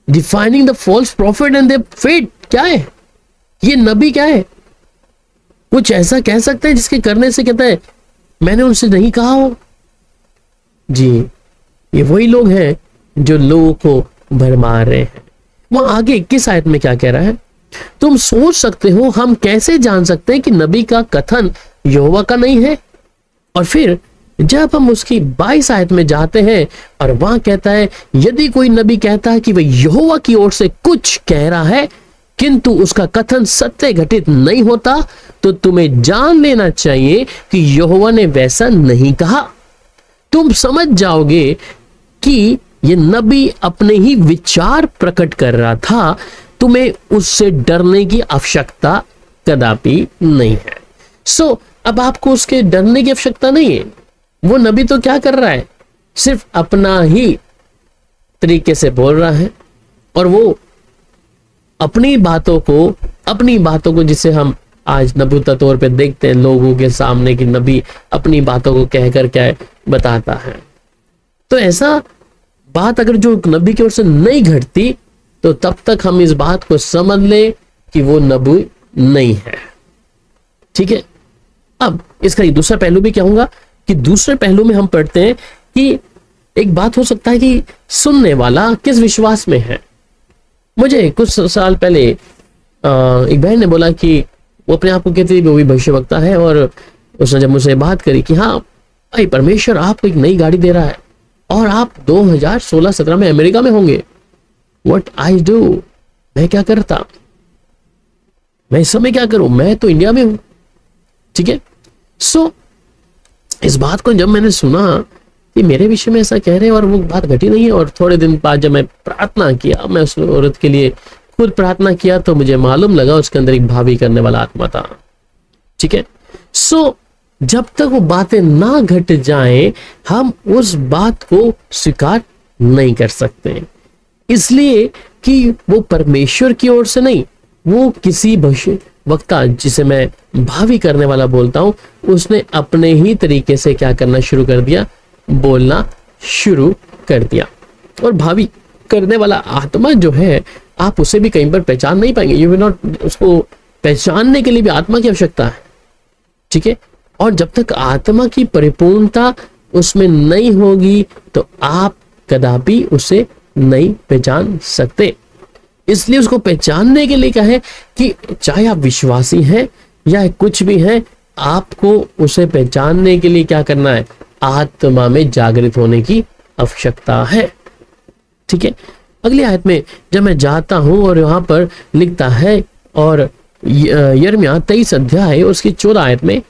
defining the false prophet and their fate क्या है, ये नबी क्या है, कुछ ऐसा कह सकते हैं जिसके करने से कहता है मैंने उनसे नहीं कहा हो। जी, ये वही लोग हैं जो लोगों को भरमा रहे हैं। वहां आगे 21 आयत में क्या कह रहा है, तुम सोच सकते हो हम कैसे जान सकते हैं कि नबी का कथन यहोवा का नहीं है। और फिर जब हम उसकी 22 आयत में जाते हैं और वहां कहता है, यदि कोई नबी कहता है कि वह यहोवा की ओर से कुछ कह रहा है किंतु उसका कथन सत्य घटित नहीं होता, तो तुम्हें जान लेना चाहिए कि यहोवा ने वैसा नहीं कहा। तुम समझ जाओगे कि यह नबी अपने ही विचार प्रकट कर रहा था। तुम्हें उससे डरने की आवश्यकता कदापि नहीं है। अब आपको उसके डरने की आवश्यकता नहीं है। वो नबी तो क्या कर रहा है, सिर्फ अपना ही तरीके से बोल रहा है, और वो अपनी बातों को जिसे हम आज नबूवत तौर पे देखते हैं लोगों के सामने कि नबी अपनी बातों को कहकर क्या बताता है। तो ऐसा बात अगर जो नबी की ओर से नहीं घटती तो तब तक हम इस बात को समझ ले कि वो नबी नहीं है। ठीक है। अब इसका एक दूसरा पहलू भी कहूंगा कि दूसरे पहलू में हम पढ़ते हैं कि एक बात हो सकता है कि सुनने वाला किस विश्वास में है। मुझे कुछ साल पहले एक बहन ने बोला कि वो अपने आप को कहती थी वो भी भविष्यवक्ता है, और उसने जब मुझसे बात करी कि हाँ भाई परमेश्वर आपको एक नई गाड़ी दे रहा है और आप 2016-17 में अमेरिका में होंगे। व्हाट आई डू, मैं क्या करता, मैं इस समय क्या करूं, मैं तो इंडिया में हूं। ठीक है। इस बात को जब मैंने सुना कि मेरे विषय में ऐसा कह रहे हैं और वो बात घटी नहीं है, और थोड़े दिन बाद जब मैं प्रार्थना किया, मैं उस औरत के लिए खुद प्रार्थना किया, तो मुझे मालूम लगा उसके अंदर एक भावी करने वाला आत्मा था। ठीक है। जब तक वो बातें ना घट जाएं हम उस बात को स्वीकार नहीं कर सकते, इसलिए कि वो परमेश्वर की ओर से नहीं, वो किसी वक्ता जिसे मैं भावी करने वाला बोलता हूं, उसने अपने ही तरीके से क्या करना शुरू कर दिया, बोलना शुरू कर दिया। और भावी करने वाला आत्मा जो है आप उसे भी कहीं पर पहचान नहीं पाएंगे। यू विल नॉट, उसको पहचानने के लिए भी आत्मा की आवश्यकता है। ठीक है। और जब तक आत्मा की परिपूर्णता उसमें नहीं होगी तो आप कदापि उसे नहीं पहचान सकते। इसलिए उसको पहचानने के लिए क्या है कि चाहे आप विश्वासी हैं या कुछ भी हैं, आपको उसे पहचानने के लिए क्या करना है, आत्मा में जागृत होने की आवश्यकता है। ठीक है। अगली आयत में जब मैं जाता हूं और यहां पर लिखता है, और यिर्मयाह 23 अध्याय उसकी 14 आयत में,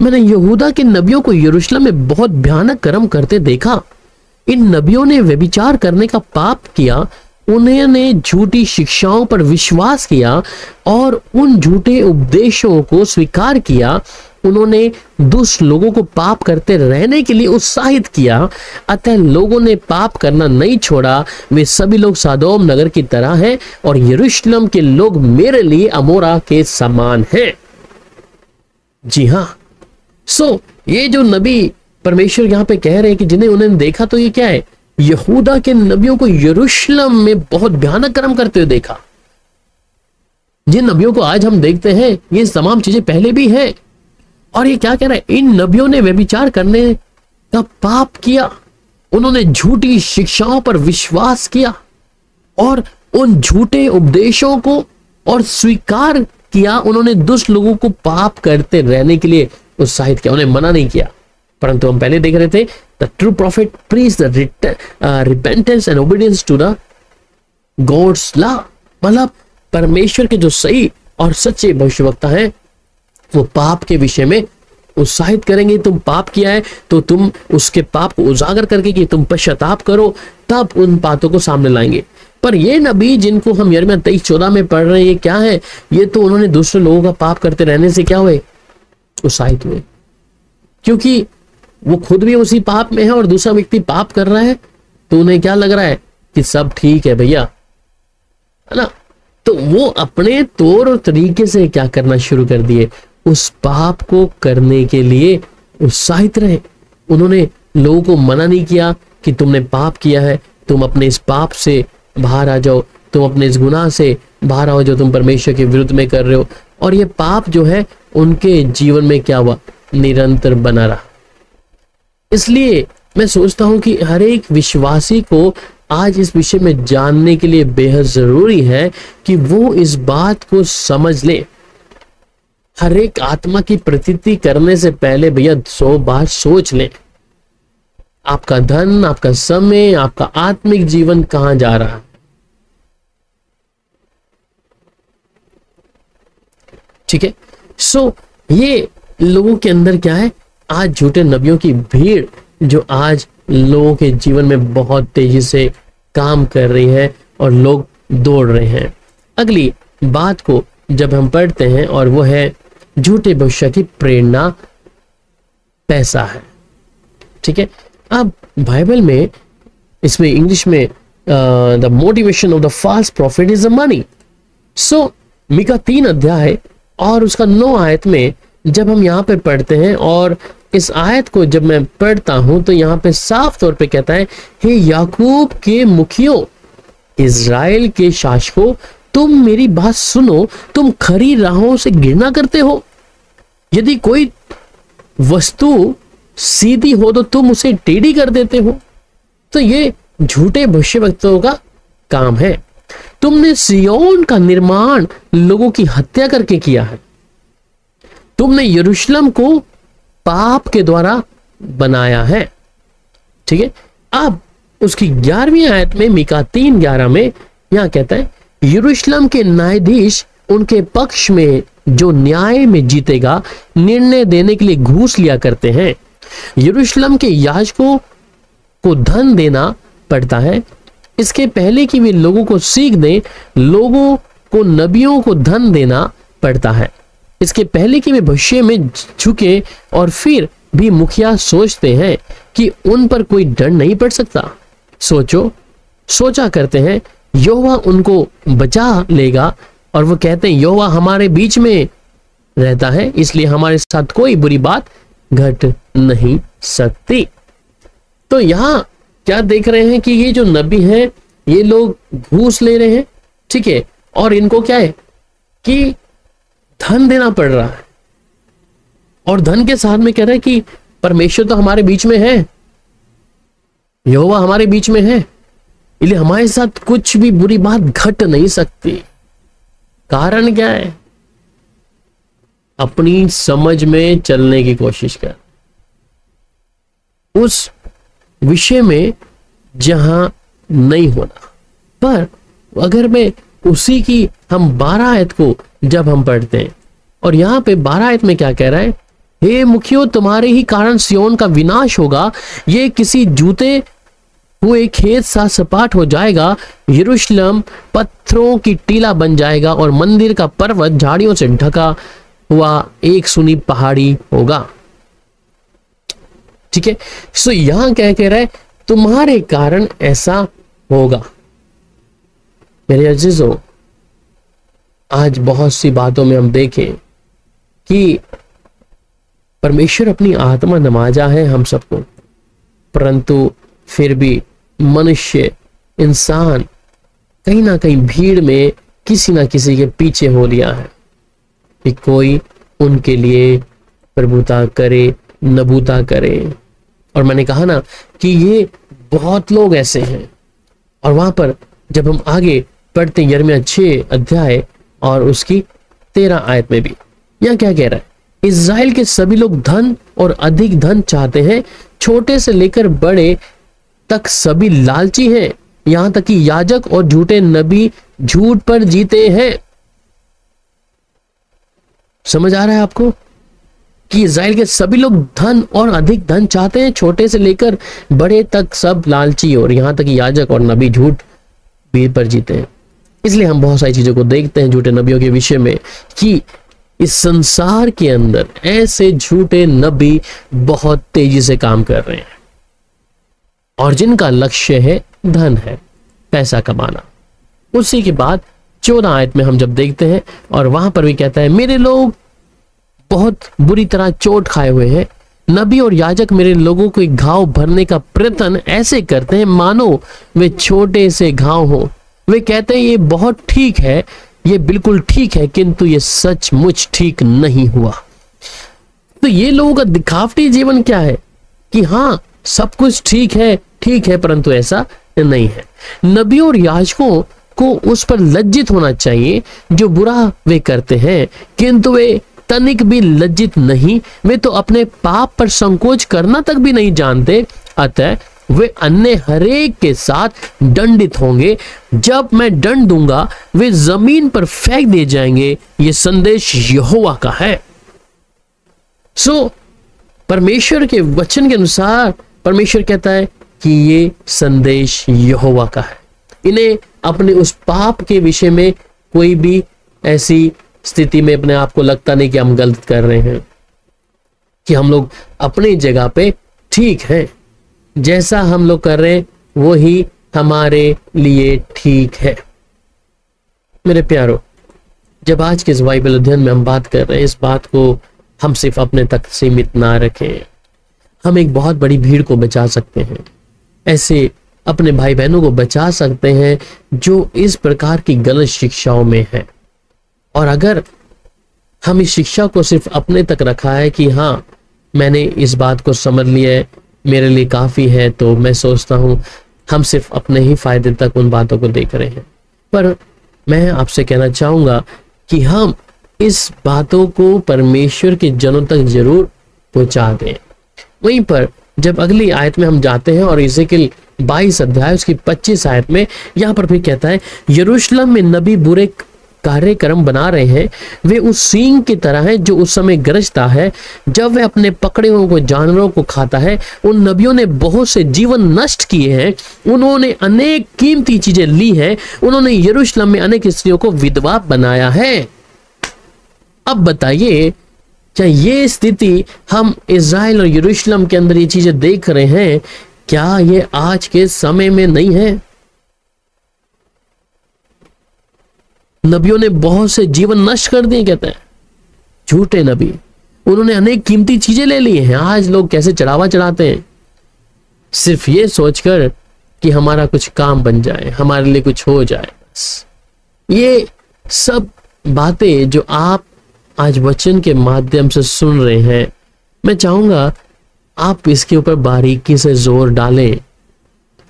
मैंने यहूदा के नबियों को यरूशलेम में बहुत भयानक कर्म करते देखा। इन नबियों ने व्यभिचार करने का पाप किया, उन्होंने झूठी शिक्षाओं पर विश्वास किया और उन झूठे उपदेशों को स्वीकार किया। उन्होंने दुष्ट लोगों को पाप करते रहने के लिए उत्साहित किया, अतः लोगों ने पाप करना नहीं छोड़ा। वे सभी लोग सदोम नगर की तरह हैं और यरूशलेम के लोग मेरे लिए अमोरा के समान हैं। जी हाँ। ये जो नबी परमेश्वर यहां पे कह रहे हैं कि जिन्हें उन्होंने देखा, तो ये क्या है, यहूदा के नबियों को यरूशलेम में बहुत भयानक कर्म करते हुए देखा। जिन नबियों को आज हम देखते हैं ये तमाम चीजें पहले भी हैं। और ये क्या कह रहा है, इन नबियों ने व्यभिचार करने का पाप किया, उन्होंने झूठी शिक्षाओं पर विश्वास किया और उन झूठे उपदेशों को और स्वीकार किया। उन्होंने दुष्ट लोगों को पाप करते रहने के लिए उत्साहित किया, उन्हें मना नहीं किया। परंतु हम पहले देख रहे थे the true prophet preach the repentance and obedience to the God's law. मतलब परमेश्वर के जो सही और सच्चे भविष्यवक्ता हैं वो पाप के विषय में उत्साहित करेंगे। तुम पाप किया है तो तुम उसके पाप को उजागर करके कि तुम पश्चाताप करो, तब उन बातों को सामने लाएंगे। पर ये नबी जिनको हम यिर्मयाह 23:14 में पढ़ रहे हैं, ये क्या है? ये तो उन्होंने दूसरे लोगों का पाप करते रहने से क्या हुए? उत्साहित हुए, क्योंकि वो खुद भी उसी पाप में है और दूसरा व्यक्ति पाप कर रहा है, तो उन्हें क्या लग रहा है कि सब ठीक है भैया, है ना। तो वो अपने तौर और तरीके से क्या करना शुरू कर दिए, उस पाप को करने के लिए उत्साहित रहे। उन्होंने लोगों को मना नहीं किया कि तुमने पाप किया है, तुम अपने इस पाप से बाहर आ जाओ, तुम अपने इस गुनाह से बाहर आओ जो तुम परमेश्वर के विरुद्ध में कर रहे हो। और ये पाप जो है उनके जीवन में क्या हुआ? निरंतर बना रहा। इसलिए मैं सोचता हूं कि हर एक विश्वासी को आज इस विषय में जानने के लिए बेहद जरूरी है कि वो इस बात को समझ ले। हर एक आत्मा की प्रतीति करने से पहले भैया 100 बार सोच लें, आपका धन, आपका समय, आपका आत्मिक जीवन कहां जा रहा है। ठीक है। सो ये लोगों के अंदर क्या है? आज झूठे नबियों की भीड़ जो आज लोगों के जीवन में बहुत तेजी से काम कर रही है और लोग दौड़ रहे हैं। अगली बात को जब हम पढ़ते हैं और वो है झूठे भविष्य की प्रेरणा पैसा है। ठीक है। अब बाइबल में इसमें इंग्लिश में the motivation of the false prophet is the money. So Micah 3 अध्याय और उसका 9 आयत में जब हम यहाँ पे पढ़ते हैं और इस आयत को जब मैं पढ़ता हूं तो यहाँ पे साफ तौर पे कहता है, हे याकूब के मुखियों, इज़राइल के शासकों, तुम मेरी बात सुनो। तुम खरी राहों से घृणा करते हो। यदि कोई वस्तु सीधी हो तो तुम उसे टेढ़ी कर देते हो। तो ये झूठे भविष्यवक्ताओं का काम है। तुमने सिय्योन का निर्माण लोगों की हत्या करके किया है। तुमने यरूशलेम को पाप के द्वारा बनाया है। ठीक है। अब उसकी 11वीं आयत में मीका 3:11 में यहां कहता है, यरूशलेम के न्यायाधीश उनके पक्ष में जो न्याय में जीतेगा निर्णय देने के लिए घूस लिया करते हैं। यरूशलेम के याजकों को धन देना पड़ता है, इसके पहले कि वे लोगों को सीख दें। लोगों को नबियों को धन देना पड़ता है, इसके पहले कि वे भविष्य में झुके। और फिर भी मुखिया सोचते हैं कि उन पर कोई दंड नहीं पड़ सकता। सोचा करते हैं यहोवा उनको बचा लेगा, और वो कहते हैं यहोवा हमारे बीच में रहता है, इसलिए हमारे साथ कोई बुरी बात घट नहीं सकती। तो यहां क्या देख रहे हैं कि ये जो नबी हैं ये लोग घूस ले रहे हैं। ठीक है। और इनको क्या है कि धन देना पड़ रहा है, और धन के साथ में कह रहा है कि परमेश्वर तो हमारे बीच में है, यहोवा हमारे बीच में है, इसलिए हमारे साथ कुछ भी बुरी बात घट नहीं सकती। कारण क्या है? अपनी समझ में चलने की कोशिश कर, उस विषय में जहां नहीं होना। पर अगर मैं उसी की हम 12 आयत को जब हम पढ़ते हैं, और यहां पे 12 आयत में क्या कह रहा है, हे मुखियों, तुम्हारे ही कारण सिय्योन का विनाश होगा, ये किसी जूते हुए खेत सा सपाट हो जाएगा। यरूशलेम पत्थरों की टीला बन जाएगा और मंदिर का पर्वत झाड़ियों से ढका हुआ एक सुनी पहाड़ी होगा। ठीक है। सो यहां क्या कह रहा है, तुम्हारे कारण ऐसा होगा। मेरे अजीजों, आज बहुत सी बातों में हम देखें कि परमेश्वर अपनी आत्मा नवाजा है हम सबको, परंतु फिर भी मनुष्य, इंसान कहीं ना कहीं भीड़ में किसी ना किसी के पीछे हो लिया है कि कोई उनके लिए प्रभुता करे, नबूता करे। और मैंने कहा ना कि ये बहुत लोग ऐसे हैं। और वहां पर जब हम आगे पढ़ते यिर्मयाह 6 अध्याय और उसकी 13 आयत में भी यहां क्या कह रहा है, इज़राइल के सभी लोग धन और अधिक धन चाहते हैं, छोटे से लेकर बड़े तक सभी लालची हैं, यहां तक कि याजक और झूठे नबी झूठ पर जीते हैं। समझ आ रहा है आपको कि इज़राइल के सभी लोग धन और अधिक धन चाहते हैं, छोटे से लेकर बड़े तक सब लालची, और यहां तक कि याजक और नबी झूठ भी पर जीते हैं। इसलिए हम बहुत सारी चीजों को देखते हैं झूठे नबियों के विषय में कि इस संसार के अंदर ऐसे झूठे नबी बहुत तेजी से काम कर रहे हैं और जिनका लक्ष्य है धन है, पैसा कमाना। उसी के बाद 14 आयत में हम जब देखते हैं और वहां पर भी कहता है, मेरे लोग बहुत बुरी तरह चोट खाए हुए हैं, नबी और याजक मेरे लोगों को एक घाव भरने का प्रयत्न ऐसे करते हैं मानो वे छोटे से घाव हो। वे कहते हैं ये बहुत ठीक है, ये बिल्कुल ठीक है, किंतु ये सचमुच ठीक नहीं हुआ। तो ये लोगों का दिखावटी जीवन क्या है कि हाँ सब कुछ ठीक है, परंतु ऐसा नहीं है। नबियों और याजकों को उस पर लज्जित होना चाहिए जो बुरा वे करते हैं, किंतु वे तनिक भी लज्जित नहीं, वे तो अपने पाप पर संकोच करना तक भी नहीं जानते। अतः वे अन्य हरेक के साथ दंडित होंगे। जब मैं दंड दूंगा वे जमीन पर फेंक दिए जाएंगे। ये संदेश यहोवा का है। परमेश्वर के वचन के अनुसार परमेश्वर कहता है कि ये संदेश यहोवा का है। इन्हें अपने उस पाप के विषय में कोई भी ऐसी स्थिति में अपने आप को लगता नहीं कि हम गलत कर रहे हैं, कि हम लोग अपनी जगह पे ठीक हैं, जैसा हम लोग कर रहे हैं वही हमारे लिए ठीक है। मेरे प्यारो, जब आज के इस बाइबल अध्ययन में हम बात कर रहे हैं, इस बात को हम सिर्फ अपने तक सीमित ना रखें। हम एक बहुत बड़ी भीड़ को बचा सकते हैं, ऐसे अपने भाई बहनों को बचा सकते हैं जो इस प्रकार की गलत शिक्षाओं में है। और अगर हम इस शिक्षा को सिर्फ अपने तक रखा है कि हाँ मैंने इस बात को समझ लिया है, मेरे लिए काफी है, तो मैं सोचता हूं हम सिर्फ अपने ही फायदे तक उन बातों को देख रहे हैं। पर मैं आपसे कहना चाहूंगा कि हम इस बातों को परमेश्वर के जनों तक जरूर पहुंचा दें। वहीं पर जब अगली आयत में हम जाते हैं और यहेजकेल 22 अध्याय उसकी 25 आयत में यहां पर भी कहता है, यरूशलेम में नबी बुरे कार्यक्रम बना रहे हैं, वे उस सींग की तरह हैं जो उस समय गरजता है जब वह अपने पकड़े हुए जानवरों को खाता है। उन नबियों ने बहुत से जीवन नष्ट किए हैं, उन्होंने अनेक कीमती चीजें ली हैं, उन्होंने यरूशलेम में अनेक स्त्रियों को विधवा बनाया है। अब बताइए, क्या ये स्थिति हम इज़राइल और यरूशलेम के अंदर ये चीजें देख रहे हैं, क्या ये आज के समय में नहीं है? नबियों ने बहुत से जीवन नष्ट कर दिए, कहते हैं झूठे नबी, उन्होंने अनेक कीमती चीजें ले ली हैं। आज लोग कैसे चढ़ावा चढ़ाते हैं सिर्फ ये सोचकर कि हमारा कुछ काम बन जाए, हमारे लिए कुछ हो जाए। बस ये सब बातें जो आप आज वचन के माध्यम से सुन रहे हैं, मैं चाहूंगा आप इसके ऊपर बारीकी से जोर डालें।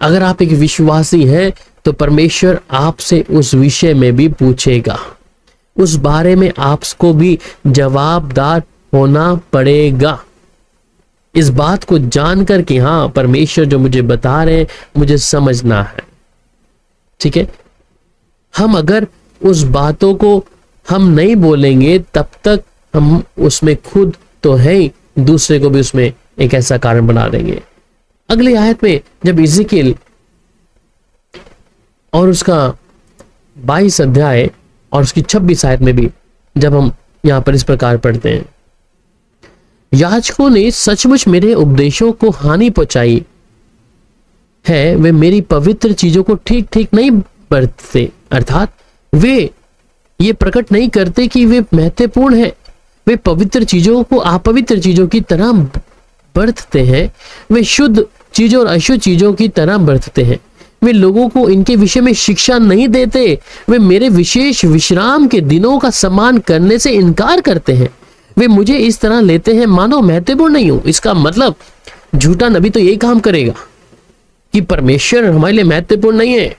अगर आप एक विश्वासी हैं तो परमेश्वर आपसे उस विषय में भी पूछेगा, उस बारे में आपको भी जवाबदार होना पड़ेगा। इस बात को जानकर कि हाँ परमेश्वर जो मुझे बता रहे हैं मुझे समझना है, ठीक है। हम अगर उस बातों को हम नहीं बोलेंगे तब तक हम उसमें खुद तो है ही, दूसरे को भी उसमें एक ऐसा कारण बना देंगे। अगली आयत में जब यहेजकेल और उसका 22 अध्याय और उसकी 26 आयत में भी जब हम यहां पर इस प्रकार पढ़ते हैं, याजकों ने सचमुच मेरे उपदेशों को हानि पहुंचाई है, वे मेरी पवित्र चीजों को ठीक ठीक नहीं बरतते, अर्थात वे ये प्रकट नहीं करते कि वे महत्वपूर्ण है। वे पवित्र चीजों को अपवित्र चीजों की तरह बरतते हैं, वे शुद्ध चीजों और अशुद्ध चीजों की तरह बरतते हैं। वे लोगों को इनके विषय में शिक्षा नहीं देते, वे मेरे विशेष विश्राम के दिनों का सम्मान करने से इनकार करते हैं। वे मुझे इस तरह लेते हैं मानो महत्वपूर्ण नहीं हूं। इसका मतलब झूठा नबी तो यही काम करेगा कि परमेश्वर हमारे लिए महत्वपूर्ण नहीं है,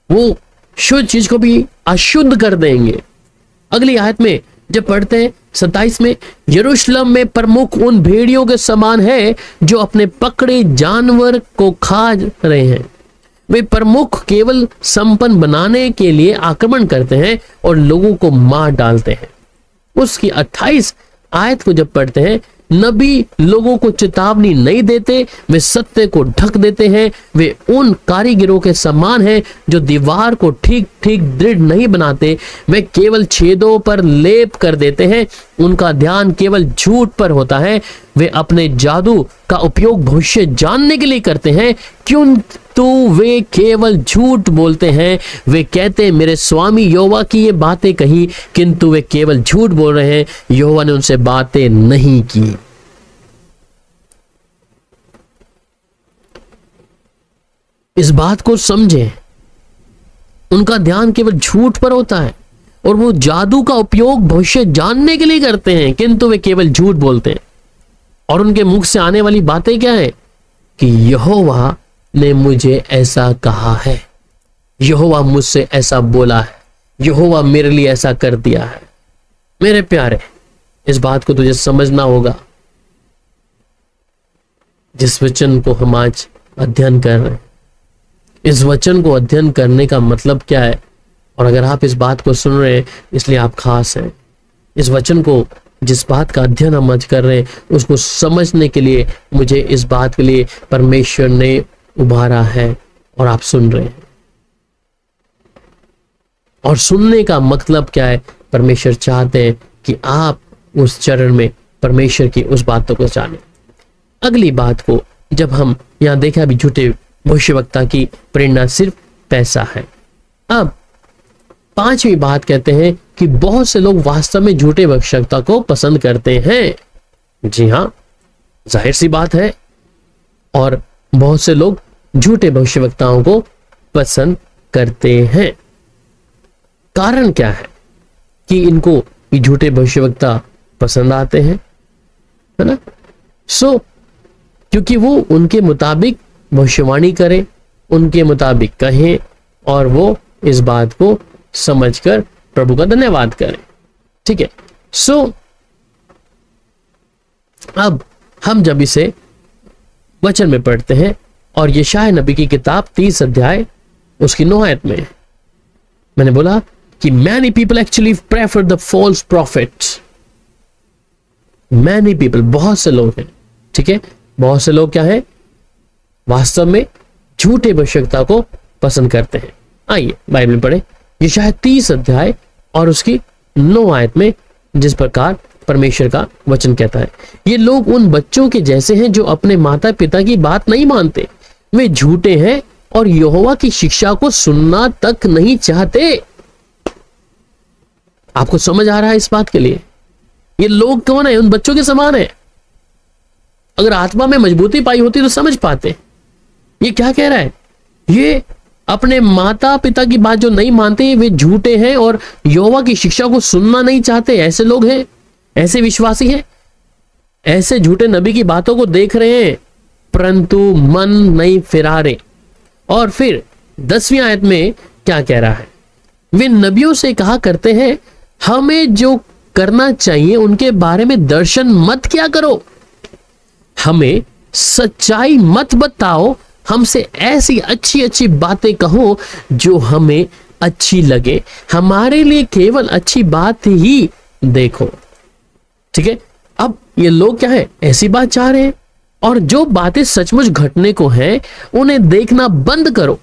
वो शुद्ध चीज को भी अशुद्ध कर देंगे। अगली आयत में जब पढ़ते हैं 27 में, यरूशलेम में प्रमुख उन भेड़ियों के समान है जो अपने पकड़े जानवर को खा रहे हैं। वे प्रमुख केवल संपन्न बनाने के लिए आक्रमण करते हैं और लोगों को मार डालते हैं। उसकी 28 आयत को जब पढ़ते हैं, नबी लोगों को चेतावनी नहीं देते, वे सत्य को ढक देते हैं। वे उन कारीगरों के समान हैं जो दीवार को ठीक ठीक दृढ़ नहीं बनाते, वे केवल छेदों पर लेप कर देते हैं। उनका ध्यान केवल झूठ पर होता है। वे अपने जादू का उपयोग भविष्य जानने के लिए करते हैं, किंतु वे केवल झूठ बोलते हैं। वे कहते हैं मेरे स्वामी यहोवा की ये बातें कही, किंतु वे केवल झूठ बोल रहे हैं, यहोवा ने उनसे बातें नहीं की। इस बात को समझें, उनका ध्यान केवल झूठ पर होता है और वो जादू का उपयोग भविष्य जानने के लिए करते हैं, किंतु वे केवल झूठ बोलते हैं। और उनके मुख से आने वाली बातें क्या है कि यहोवा ने मुझे ऐसा कहा है, यहोवा मुझसे ऐसा बोला है, यहोवा मेरे लिए ऐसा कर दिया है। मेरे प्यारे, इस बात को तुझे समझना होगा। जिस वचन को हम आज अध्ययन कर रहे हैं, इस वचन को अध्ययन करने का मतलब क्या है, और अगर आप इस बात को सुन रहे हैं इसलिए आप खास हैं। इस वचन को, जिस बात का अध्ययन हम आज कर रहे हैं, उसको समझने के लिए मुझे इस बात के लिए परमेश्वर ने उभारा है और आप सुन रहे हैं। और सुनने का मतलब क्या है? परमेश्वर चाहते हैं कि आप उस चरण में परमेश्वर की उस बातों को जाने। अगली बात को जब हम यहां देखा, अभी झूठे भविष्यवक्ता की प्रेरणा सिर्फ पैसा है। अब पांचवी बात कहते हैं कि बहुत से लोग वास्तव में झूठे भविष्यवक्ता को पसंद करते हैं। जी हां, जाहिर सी बात है। और बहुत से लोग झूठे भविष्यवक्ताओं को पसंद करते हैं। कारण क्या है कि इनको ये झूठे भविष्यवक्ता पसंद आते हैं, है ना? क्योंकि वो उनके मुताबिक भविष्यवाणी करें, उनके मुताबिक कहें और वो इस बात को समझकर प्रभु का धन्यवाद करें। ठीक है। अब हम जब इसे वचन में पढ़ते हैं, और यशायाह नबी की किताब 30 अध्याय उसकी 9 आयत में मैंने बोला कि many people actually prefer the false prophets. Many people, बहुत से लोग हैं, ठीक है, बहुत से लोग क्या है, वास्तव में झूठे भविष्यवक्ता को पसंद करते हैं। आइए बाइबल पढ़े यशायाह 30 अध्याय और उसकी 9 आयत में जिस प्रकार परमेश्वर का वचन कहता है। ये लोग उन बच्चों के जैसे हैं जो अपने माता पिता की बात नहीं मानते, वे झूठे हैं और यहोवा की शिक्षा को सुनना तक नहीं चाहते। आपको समझ आ रहा है इस बात के लिए? ये लोग कौन है? उन बच्चों के समान है। अगर आत्मा में मजबूती पाई होती तो समझ पाते। ये क्या कह रहा है? ये अपने माता पिता की बात जो नहीं मानते, वे झूठे हैं और यहोवा की शिक्षा को सुनना नहीं चाहते। ऐसे लोग हैं, ऐसे विश्वासी हैं, ऐसे झूठे नबी की बातों को देख रहे हैं परंतु मन नहीं फिरा रहे। और फिर 10वीं आयत में क्या कह रहा है? वे नबियों से कहा करते हैं, हमें जो करना चाहिए उनके बारे में दर्शन मत क्या करो, हमें सच्चाई मत बताओ, हमसे ऐसी अच्छी अच्छी बातें कहो जो हमें अच्छी लगे, हमारे लिए केवल अच्छी बात ही देखो। ठीक है। अब ये लोग क्या है, ऐसी बात चाह रहे हैं, और जो बातें सचमुच घटने को हैं उन्हें देखना बंद करो,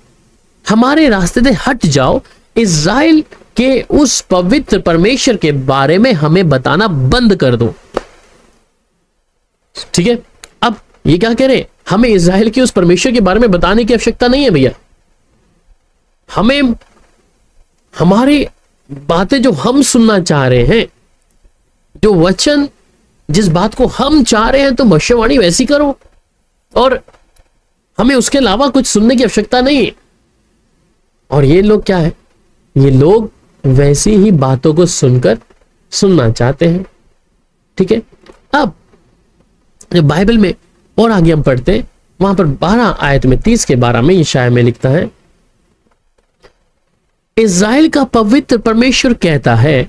हमारे रास्ते से हट जाओ, इज़राइल के उस पवित्र परमेश्वर के बारे में हमें बताना बंद कर दो। ठीक है। अब ये क्या कह रहे हैं? हमें इज़राइल के उस परमेश्वर के बारे में बताने की आवश्यकता नहीं है भैया। हमें हमारी बातें जो हम सुनना चाह रहे हैं, जो वचन, जिस बात को हम चाह रहे हैं, तो भविष्यवाणी वैसी करो, और हमें उसके अलावा कुछ सुनने की आवश्यकता नहीं है। और ये लोग क्या है? ये लोग वैसी ही बातों को सुनकर सुनना चाहते हैं। ठीक है। अब बाइबल में और आगे हम पढ़ते हैं, वहां पर 12 आयत में 30 के 12 में यशायाह में लिखता है, इज़राइल का पवित्र परमेश्वर कहता है,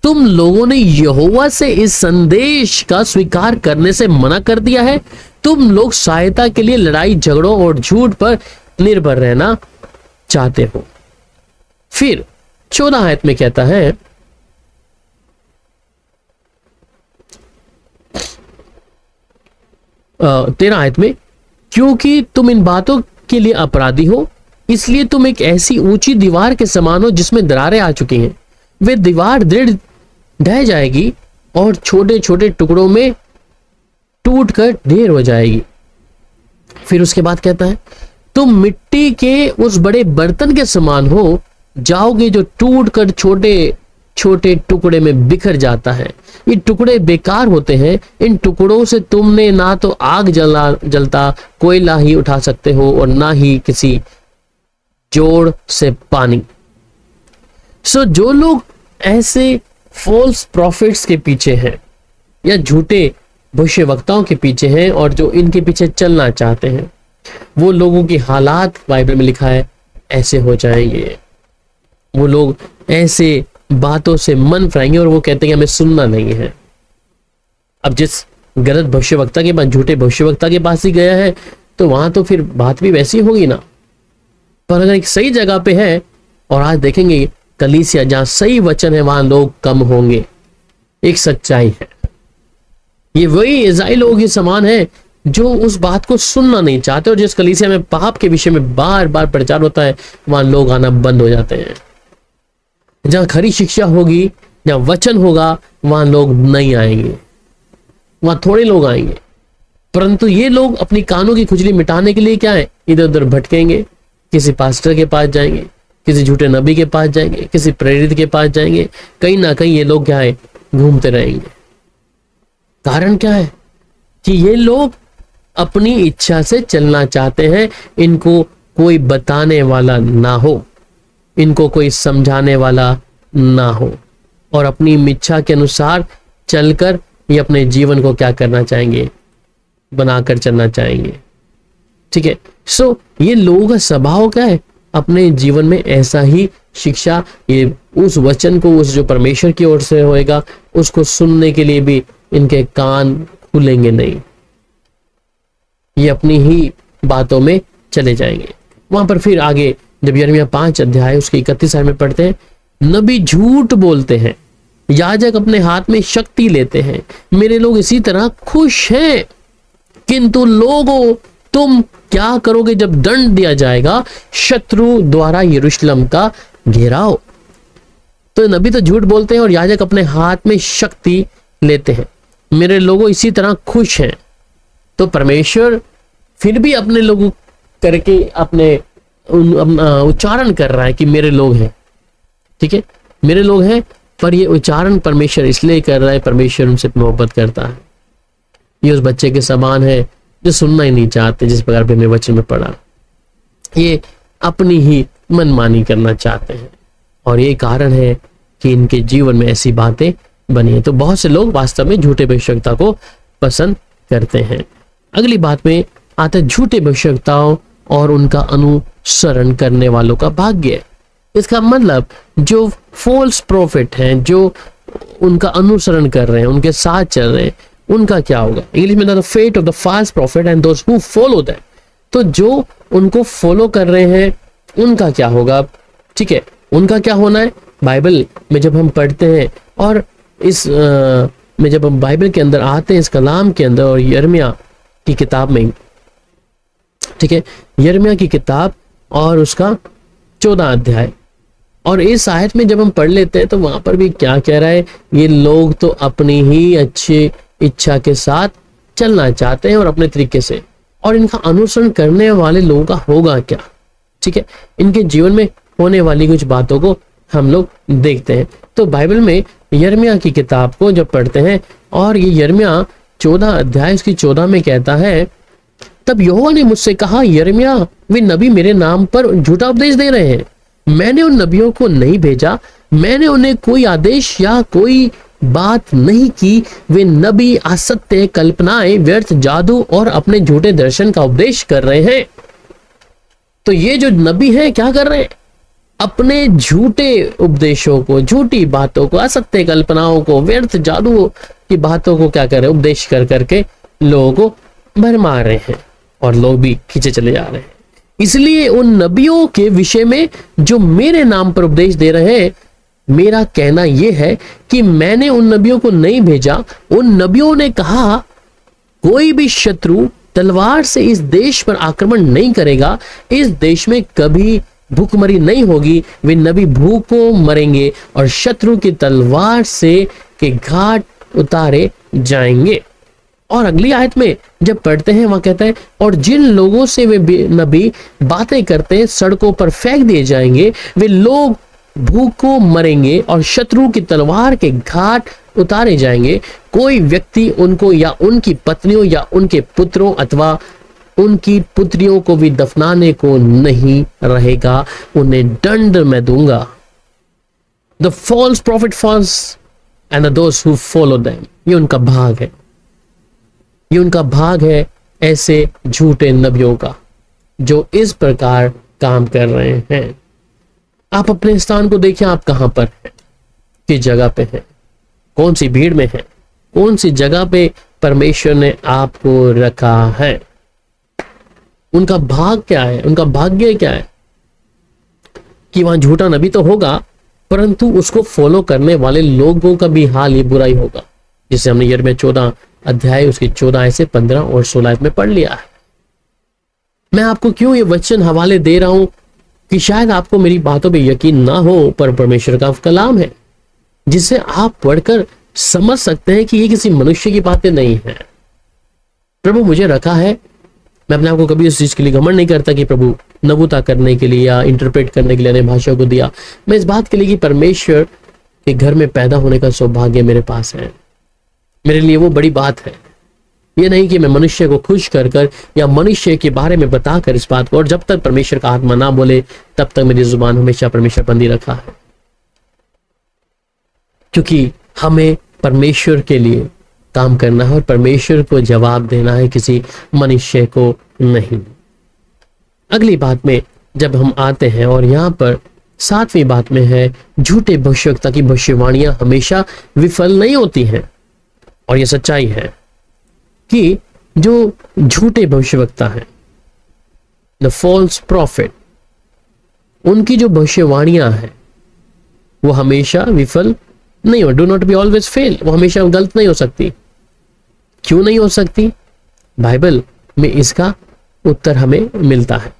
तुम लोगों ने यहोवा से इस संदेश का स्वीकार करने से मना कर दिया है। तुम लोग सहायता के लिए लड़ाई झगड़ों और झूठ पर निर्भर रहना चाहते हो। फिर 14 आयत में कहता है, 13 आयत में, क्योंकि तुम इन बातों के लिए अपराधी हो, इसलिए तुम एक ऐसी ऊंची दीवार के समान हो जिसमें दरारें आ चुकी हैं। वे दीवार दृढ़ ढह जाएगी और छोटे छोटे टुकड़ों में टूटकर ढेर हो जाएगी। फिर उसके बाद कहता है, तुम मिट्टी के उस बड़े बर्तन के समान हो जाओगे जो टूट कर छोटे छोटे टुकड़े में बिखर जाता है। ये टुकड़े बेकार होते हैं। इन टुकड़ों से तुमने ना तो आग जलता कोयला ही उठा सकते हो और ना ही किसी जोड़ से पानी। जो लोग ऐसे फॉल्स प्रॉफिट्स के पीछे हैं या झूठे भविष्यवक्ताओं के पीछे हैं और जो इनके पीछे चलना चाहते हैं, वो लोगों की हालात बाइबल में लिखा है ऐसे हो जाएंगे। वो लोग ऐसे बातों से मन फिराएंगे और वो कहते हैं कि हमें सुनना नहीं है। अब जिस गलत भविष्यवक्ता के पास, झूठे भविष्यवक्ता के पास ही गया है, तो वहां तो फिर बात भी वैसी होगी ना। पर अगर एक सही जगह पे है, और आज देखेंगे कलीसिया जहां सही वचन है वहां लोग कम होंगे, एक सच्चाई है। ये वही इज़राइल लोगों के समान है जो उस बात को सुनना नहीं चाहते, और जिस कलीसिया में पाप के विषय में बार बार प्रचार होता है वहां लोग आना बंद हो जाते हैं। जहां खरी शिक्षा होगी, जहां वचन होगा, वहां लोग नहीं आएंगे, वहां थोड़े लोग आएंगे। परंतु ये लोग अपनी कानों की खुजली मिटाने के लिए क्या है, इधर उधर भटकेंगे, किसी पास्टर के पास जाएंगे, किसी झूठे नबी के पास जाएंगे, किसी प्रेरित के पास जाएंगे। कहीं ना कहीं ये लोग क्या है, घूमते रहेंगे। कारण क्या है कि ये लोग अपनी इच्छा से चलना चाहते हैं। इनको कोई बताने वाला ना हो, इनको कोई समझाने वाला ना हो, और अपनी इच्छा के अनुसार चलकर ये अपने जीवन को क्या करना चाहेंगे, बनाकर चलना चाहेंगे। ठीक है। ये लोगों का स्वभाव क्या है, अपने जीवन में ऐसा ही शिक्षा, ये उस वचन को, उस जो परमेश्वर की ओर से होएगा, उसको सुनने के लिए भी इनके कान खुलेंगे नहीं। ये अपनी ही बातों में चले जाएंगे। वहां पर फिर आगे जब यिर्मयाह 5 अध्याय उसके 31 आयत में पढ़ते हैं, नबी झूठ बोलते हैं, याजक अपने हाथ में शक्ति लेते हैं, मेरे लोग इसी तरह खुश हैं। किंतु लोगों, तुम क्या करोगे जब दंड दिया जाएगा शत्रु द्वारा यरूशलेम का घेराव। तो नबी तो झूठ बोलते हैं और याजक अपने हाथ में शक्ति लेते हैं, मेरे लोगों इसी तरह खुश हैं। तो परमेश्वर फिर भी अपने लोगों करके अपने उच्चारण कर रहा है कि मेरे लोग हैं। ठीक है, मेरे लोग हैं, पर ये उच्चारण परमेश्वर इसलिए कर रहा है, परमेश्वर उनसे मोहब्बत करता है। ये उस बच्चे के समान है जो सुनना ही नहीं चाहते, जिस प्रकार हमने वचन में पढ़ा। ये अपनी ही मनमानी करना चाहते हैं, और ये कारण है कि इनके जीवन में ऐसी बातें बनी है। तो बहुत से लोग वास्तव में झूठे भविष्यवक्ता को पसंद करते हैं। अगली बात में आता है झूठे भविष्यवक्ताओं और उनका अनुसरण करने वालों का भाग्य। इसका मतलब जो फॉल्स प्रॉफिट हैं, जो उनका अनुसरण कर रहे हैं, उनके साथ चल रहे हैं, उनका क्या होगा। इंग्लिश में the fate of the false prophet and those who follow them. तो जो उनको फॉलो कर रहे हैं उनका क्या होगा। ठीक है, उनका क्या होना है। बाइबल में जब हम पढ़ते हैं और इस में जब हम बाइबल के अंदर आते हैं, इस कलाम के अंदर, और यिर्मयाह की किताब में, ठीक है, यिर्मयाह की किताब और उसका 14 अध्याय, और इस आयत में जब हम पढ़ लेते हैं तो वहां पर भी क्या कह रहा है, ये लोग तो अपनी ही अच्छी इच्छा के साथ चलना चाहते हैं और अपने तरीके से, और इनका अनुसरण करने वाले लोगों का होगा क्या। ठीक है, इनके जीवन में होने वाली कुछ बातों को हम लोग देखते हैं। तो बाइबल में यिर्मयाह की किताब को जब पढ़ते हैं, और ये यिर्मयाह 14 अध्याय उसकी 14 में कहता है, तब यहोवा ने मुझसे कहा, यिर्मयाह, वे नबी मेरे नाम पर झूठा उपदेश दे रहे हैं। मैंने उन नबियों को नहीं भेजा, मैंने उन्हें कोई आदेश या कोई बात नहीं की। वे नबी असत्य कल्पनाएं, व्यर्थ जादू और अपने झूठे दर्शन का उपदेश कर रहे हैं। तो ये जो नबी हैं क्या कर रहे हैं, अपने झूठे उपदेशों को, झूठी बातों को, असत्य कल्पनाओं को, व्यर्थ जादू की बातों को क्या कर रहे हैं, उपदेश कर करके लोगों को भरमा रहे हैं और लोग भी खींचे चले जा रहे हैं। इसलिए उन नबियों के विषय में जो मेरे नाम पर उपदेश दे रहे हैं, मेरा कहना यह है कि मैंने उन नबियों को नहीं भेजा। उन नबियों ने कहा कोई भी शत्रु तलवार से इस देश पर आक्रमण नहीं करेगा, इस देश में कभी भूखमरी नहीं होगी, वे नबी भूख को मरेंगे और शत्रु की तलवार से के घाट उतारे जाएंगे। और अगली आयत में जब पढ़ते हैं वहां कहता है, और जिन लोगों से वे नबी बातें करते हैं सड़कों पर फेंक दिए जाएंगे, वे लोग भूख को मरेंगे और शत्रु की तलवार के घाट उतारे जाएंगे। कोई व्यक्ति उनको या उनकी पत्नियों या उनके पुत्रों अथवा उनकी पुत्रियों को भी दफनाने को नहीं रहेगा, उन्हें दंड मैं दूंगा। The false prophet falls and those who follow them, ये उनका भाग है, ये उनका भाग है ऐसे झूठे नबियों का जो इस प्रकार काम कर रहे हैं। आप अपने स्थान को देखिए, आप कहां पर हैं, किस जगह पे हैं, कौन सी भीड़ में हैं, कौन सी जगह पे परमेश्वर ने आपको रखा है। उनका भाग क्या है, उनका भाग्य क्या है कि वहां झूठा नबी तो होगा परंतु उसको फॉलो करने वाले लोगों का भी हाल ये बुरा ही होगा, जिसे हमने यिर्मयाह 14 अध्याय उसकी 14 से 15 और 16 में पढ़ लिया है। मैं आपको क्यों ये वचन हवाले दे रहा हूं कि शायद आपको मेरी बातों पे यकीन ना हो, पर परमेश्वर का कलाम है जिसे आप पढ़कर समझ सकते हैं कि ये किसी मनुष्य की बातें नहीं है। प्रभु मुझे रखा है, मैं अपने आप को कभी इस चीज के लिए घमंड नहीं करता कि प्रभु नबूता करने के लिए या इंटरप्रेट करने के लिए अन्य भाषाओं को दिया। मैं इस बात के लिए कि परमेश्वर के घर में पैदा होने का सौभाग्य मेरे पास है, मेरे लिए वो बड़ी बात है। ये नहीं कि मैं मनुष्य को खुश कर कर या मनुष्य के बारे में बताकर इस बात को, और जब तक परमेश्वर का आत्मा ना बोले तब तक मेरी जुबान हमेशा परमेश्वर बंदी रखा है, क्योंकि हमें परमेश्वर के लिए काम करना है और परमेश्वर को जवाब देना है, किसी मनुष्य को नहीं। अगली बात में जब हम आते हैं और यहां पर 7वीं बात में है, झूठे भविष्यवक्ता की भविष्यवाणियां हमेशा विफल नहीं होती हैं। और यह सच्चाई है कि जो झूठे भविष्यवक्ता हैं, द फॉल्स प्रॉफिट, उनकी जो भविष्यवाणियां हैं वो हमेशा विफल नहीं हो, do not be always fail, वो हमेशा गलत नहीं हो सकती। क्यों नहीं हो सकती? बाइबल में इसका उत्तर हमें मिलता है।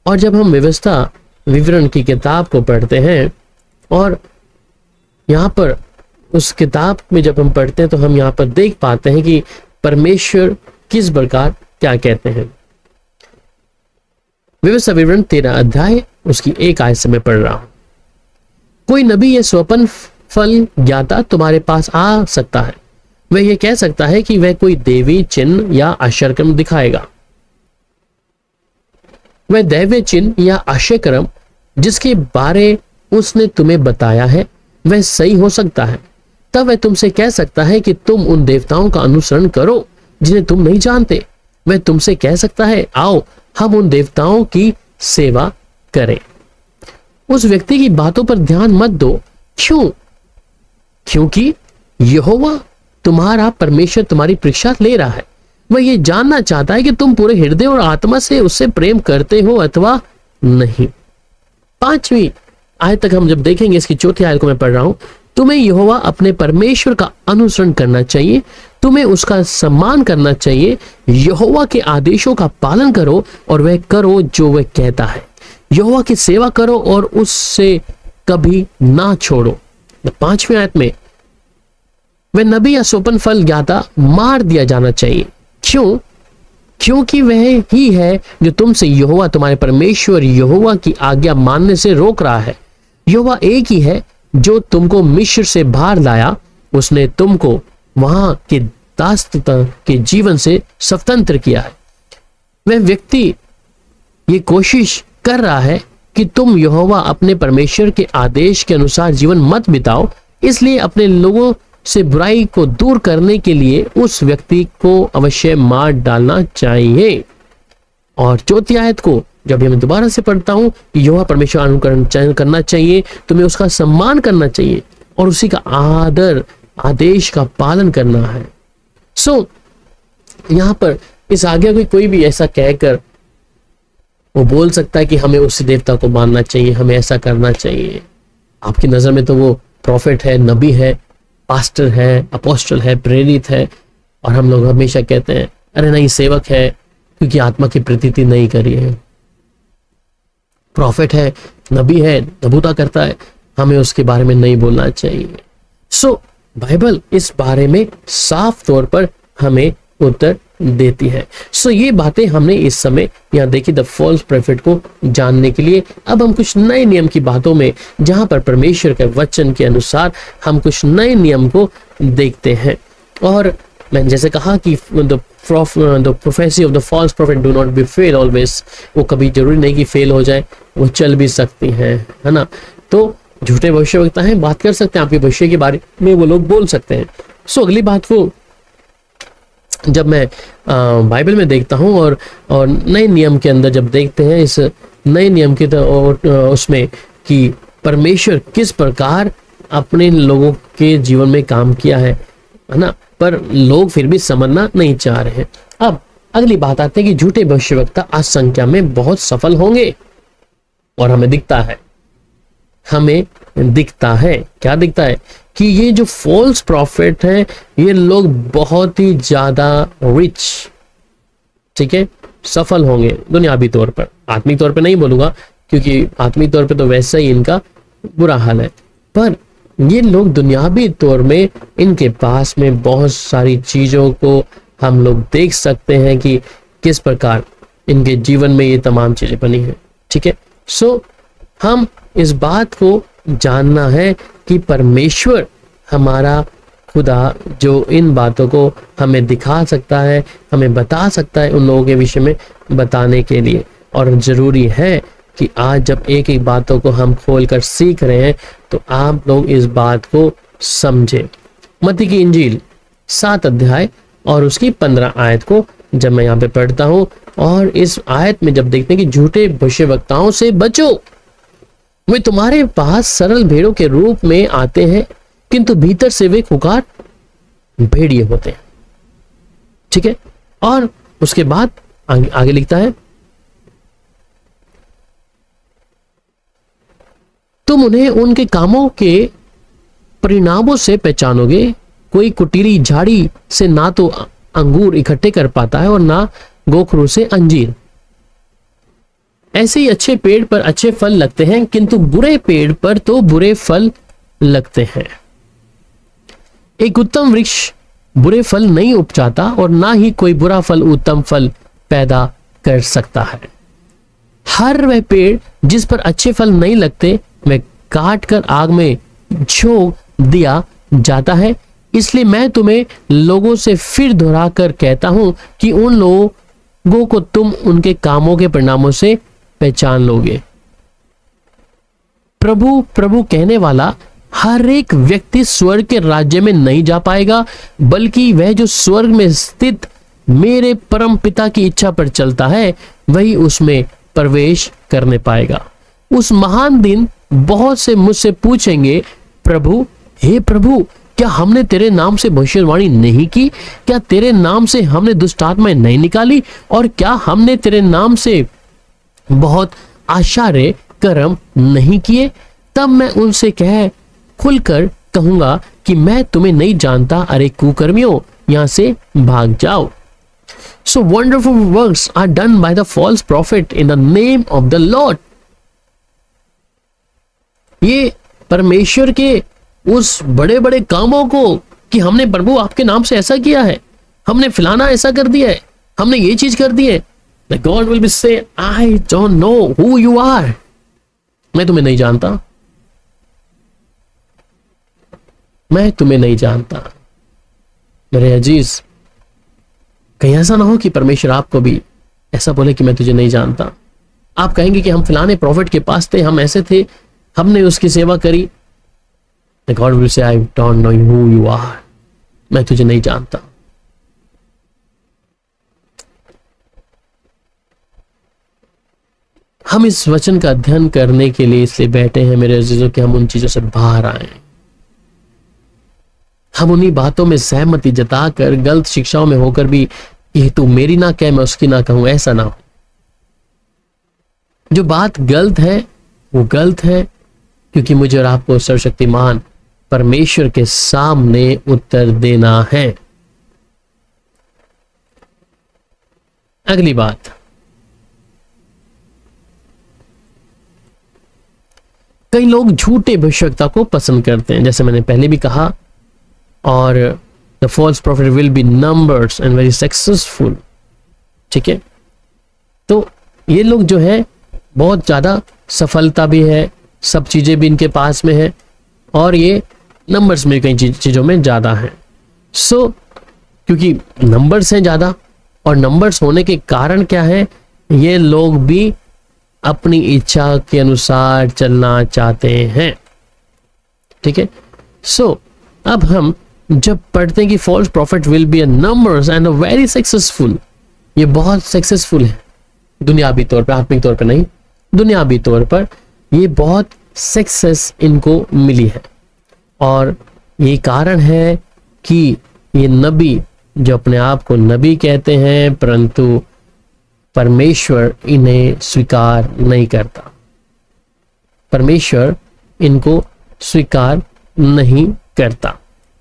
और जब हम व्यवस्था विवरण की किताब को पढ़ते हैं और यहां पर उस किताब में जब हम पढ़ते हैं तो हम यहां पर देख पाते हैं कि परमेश्वर किस प्रकार क्या कहते हैं। व्यवस्था विवरण 13 अध्याय उसकी 1 आयत से मैं पढ़ रहा हूं। कोई नबी या स्वपन फल ज्ञाता तुम्हारे पास आ सकता है, वह यह कह सकता है कि वह कोई देवी चिन्ह या आश्चर्यक्रम दिखाएगा। वह दैवीय चिन्ह या आश्चर्यक्रम जिसके बारे उसने तुम्हें बताया है वह सही हो सकता है। तब वह तुमसे कह सकता है कि तुम उन देवताओं का अनुसरण करो जिन्हें तुम नहीं जानते। वह तुमसे कह सकता है आओ हम उन देवताओं की सेवा करें। उस व्यक्ति की बातों पर ध्यान मत दो। क्यों? क्योंकि यहोवा तुम्हारा परमेश्वर तुम्हारी परीक्षा ले रहा है। वह ये जानना चाहता है कि तुम पूरे हृदय और आत्मा से उससे प्रेम करते हो अथवा नहीं। 5वीं आयत तक हम जब देखेंगे, इसकी 4थी आयत को मैं पढ़ रहा हूं। तुम्हें यहोवा अपने परमेश्वर का अनुसरण करना चाहिए, तुम्हें उसका सम्मान करना चाहिए। यहोवा के आदेशों का पालन करो और वह करो जो वह कहता है। यहोवा की सेवा करो और उससे कभी ना छोड़ो। 5वीं आयत में वह नबी या स्वपन फल ज्ञाता मार दिया जाना चाहिए। क्यों? क्योंकि वह ही है जो तुमसे यहोवा तुम्हारे परमेश्वर यहोवा की आज्ञा मानने से रोक रहा है। यहोवा एक ही है जो तुमको मिस्र से बाहर लाया। उसने तुमको वहां के दासता के जीवन से स्वतंत्र किया है। वह व्यक्ति ये कोशिश कर रहा है कि तुम यहोवा अपने परमेश्वर के आदेश के अनुसार जीवन मत बिताओ, इसलिए अपने लोगों से बुराई को दूर करने के लिए उस व्यक्ति को अवश्य मार डालना चाहिए। और 4थी आयत को जब भी मैं दोबारा से पढ़ता हूं कि यहोवा परमेश्वर अनुकरण करना चाहिए, तुम्हें उसका सम्मान करना चाहिए और उसी का आदर आदेश का पालन करना है। सो यहां पर इस आज्ञा को कोई भी ऐसा कहकर वो बोल सकता है कि हमें उस देवता को मानना चाहिए, हमें ऐसा करना चाहिए। आपकी नजर में तो वो प्रॉफिट है, नबी है, पास्टर है, अपोस्टल है, प्रेरित है, और हम लोग हमेशा कहते हैं अरे नहीं सेवक है, क्योंकि आत्मा की प्रतीति नहीं करी है। प्रॉफिट है, नबी है, नबूता करता है, हमें उसके बारे में नहीं बोलना चाहिए। सो बाइबल इस बारे में साफ तौर पर हमें उत्तर देती है। सो ये बातें हमने इस समय यहाँ देखी द फॉल्स प्रॉफिट को जानने के लिए। अब हम कुछ नए नियम की बातों में, जहां पर परमेश्वर के वचन के अनुसार हम कुछ नए नियम को देखते हैं। और मैंने जैसे कहा कि the prophecy of the false prophet do not be fail always, वो कभी जरूरी नहीं कि फेल हो जाए, वो चल भी सकती हैं, है ना। तो झूठे भविष्यवक्ता हैं, बात कर सकते हैं आपके भविष्य के बारे में, वो लोग बोल सकते हैं। सो अगली बात को जब मैं बाइबल में देखता हूं और नए नियम के अंदर जब देखते हैं इस नए नियम के उसमें कि परमेश्वर किस प्रकार अपने लोगों के जीवन में काम किया है ना, पर लोग फिर भी समझना नहीं चाह रहे हैं। अब अगली बात आती है कि झूठे भविष्यवक्ता आज संख्या में बहुत सफल होंगे, और हमें दिखता है क्या दिखता है कि ये जो फॉल्स प्रॉफिट हैं ये लोग बहुत ही ज्यादा रिच, ठीक है, सफल होंगे दुनियावी तौर पर। आत्मिक तौर पर नहीं बोलूंगा, क्योंकि आत्मिक तौर पे तो वैसा ही इनका बुरा हाल है, पर ये लोग दुनियावी तौर में इनके पास में बहुत सारी चीजों को हम लोग देख सकते हैं कि किस प्रकार इनके जीवन में ये तमाम चीजें बनी है, ठीक है। सो हम इस बात को जानना है कि परमेश्वर हमारा खुदा जो इन बातों को हमें दिखा सकता है, हमें बता सकता है उन लोगों के विषय में बताने के लिए। और जरूरी है कि आज जब एक एक बातों को हम खोलकर सीख रहे हैं तो आप लोग इस बात को समझे। मत्ती की इंजील 7 अध्याय और उसकी 15 आयत को जब मैं यहाँ पे पढ़ता हूँ, और इस आयत में जब देखते हैं कि झूठे भविष्यवक्ताओं से बचो, वे तुम्हारे पास सरल भेड़ों के रूप में आते हैं, किंतु भीतर से वे खुकार भेड़िए होते हैं, ठीक है। और उसके बाद आगे लिखता है, तुम उन्हें उनके कामों के परिणामों से पहचानोगे। कोई कुटीली झाड़ी से ना तो अंगूर इकट्ठे कर पाता है और ना गोखरू से अंजीर। ऐसे ही अच्छे पेड़ पर अच्छे फल लगते हैं, किंतु बुरे पेड़ पर तो बुरे फल लगते हैं। एक उत्तम वृक्ष बुरे फल नहीं उपजाता और ना ही कोई बुरा फल उत्तम फल पैदा कर सकता है। हर वह पेड़ जिस पर अच्छे फल नहीं लगते वह काट कर आग में झोंक दिया जाता है। इसलिए मैं तुम्हें लोगों से फिर दोहरा कर कहता हूं कि उन लोगों को तुम उनके कामों के परिणामों से पहचान लोगे। प्रभु प्रभु कहने वाला हर एक व्यक्ति स्वर्ग के राज्य में नहीं जा पाएगा, बल्कि वह जो स्वर्ग में स्थित मेरे परम पिता की इच्छा पर चलता है वही उसमें प्रवेश करने पाएगा। उस महान दिन बहुत से मुझसे पूछेंगे, प्रभु हे प्रभु, क्या हमने तेरे नाम से भविष्यवाणी नहीं की? क्या तेरे नाम से हमने दुष्ट आत्माएं नहीं निकाली? और क्या हमने तेरे नाम से बहुत आश्चर्य कर्म नहीं किए? तब मैं उनसे खुलकर कहूंगा कि मैं तुम्हें नहीं जानता, अरे कुकर्मियों, यहां से भाग जाओ। So wonderful works are done by the false prophet in the name of the Lord. ये परमेश्वर के उस बड़े बड़े कामों को कि हमने प्रभु आपके नाम से ऐसा किया है, हमने फलाना ऐसा कर दिया है, हमने ये चीज कर दी है, that God will be say, I don't know who you are. मैं तुम्हें नहीं जानता, मैं तुम्हें नहीं जानता। मेरे अजीज, कहीं ऐसा ना हो कि परमेश्वर आपको भी ऐसा बोले कि मैं तुझे नहीं जानता। आप कहेंगे कि हम फलाने प्रॉफिट के पास थे, हम ऐसे थे, हमने उसकी सेवा करी। God will say, I don't know who you are. मैं तुझे नहीं जानता। हम इस वचन का अध्ययन करने के लिए इसलिए बैठे हैं मेरे अजीजों कि हम उन चीजों से बाहर आए, हम उन्हीं बातों में सहमति जताकर गलत शिक्षाओं में होकर भी ये तू मेरी ना कह मैं उसकी ना कहूं, ऐसा ना हो। जो बात गलत है वो गलत है, क्योंकि मुझे और आपको सर्वशक्तिमान परमेश्वर के सामने उत्तर देना है। अगली बात, कई लोग झूठे भविष्यवक्ता को पसंद करते हैं, जैसे मैंने पहले भी कहा, और the false prophet will be numbers and very successful. ठीक है, तो ये लोग जो है बहुत ज्यादा सफलता भी है, सब चीजें भी इनके पास में है, और ये नंबर्स में कई चीजों में ज्यादा है। सो क्योंकि नंबर्स हैं ज्यादा, और नंबर्स होने के कारण क्या है, ये लोग भी अपनी इच्छा के अनुसार चलना चाहते हैं। ठीक है, सो अब हम जब पढ़ते हैं कि false prophet will be a numbers and a very successful, ये बहुत सक्सेसफुल है दुनियावी तौर पर, आत्मिक तौर पर नहीं, दुनियावी तौर पर ये बहुत सक्सेस इनको मिली है। और ये कारण है कि ये नबी जो अपने आप को नबी कहते हैं, परंतु परमेश्वर इन्हें स्वीकार नहीं करता, परमेश्वर इनको स्वीकार नहीं करता।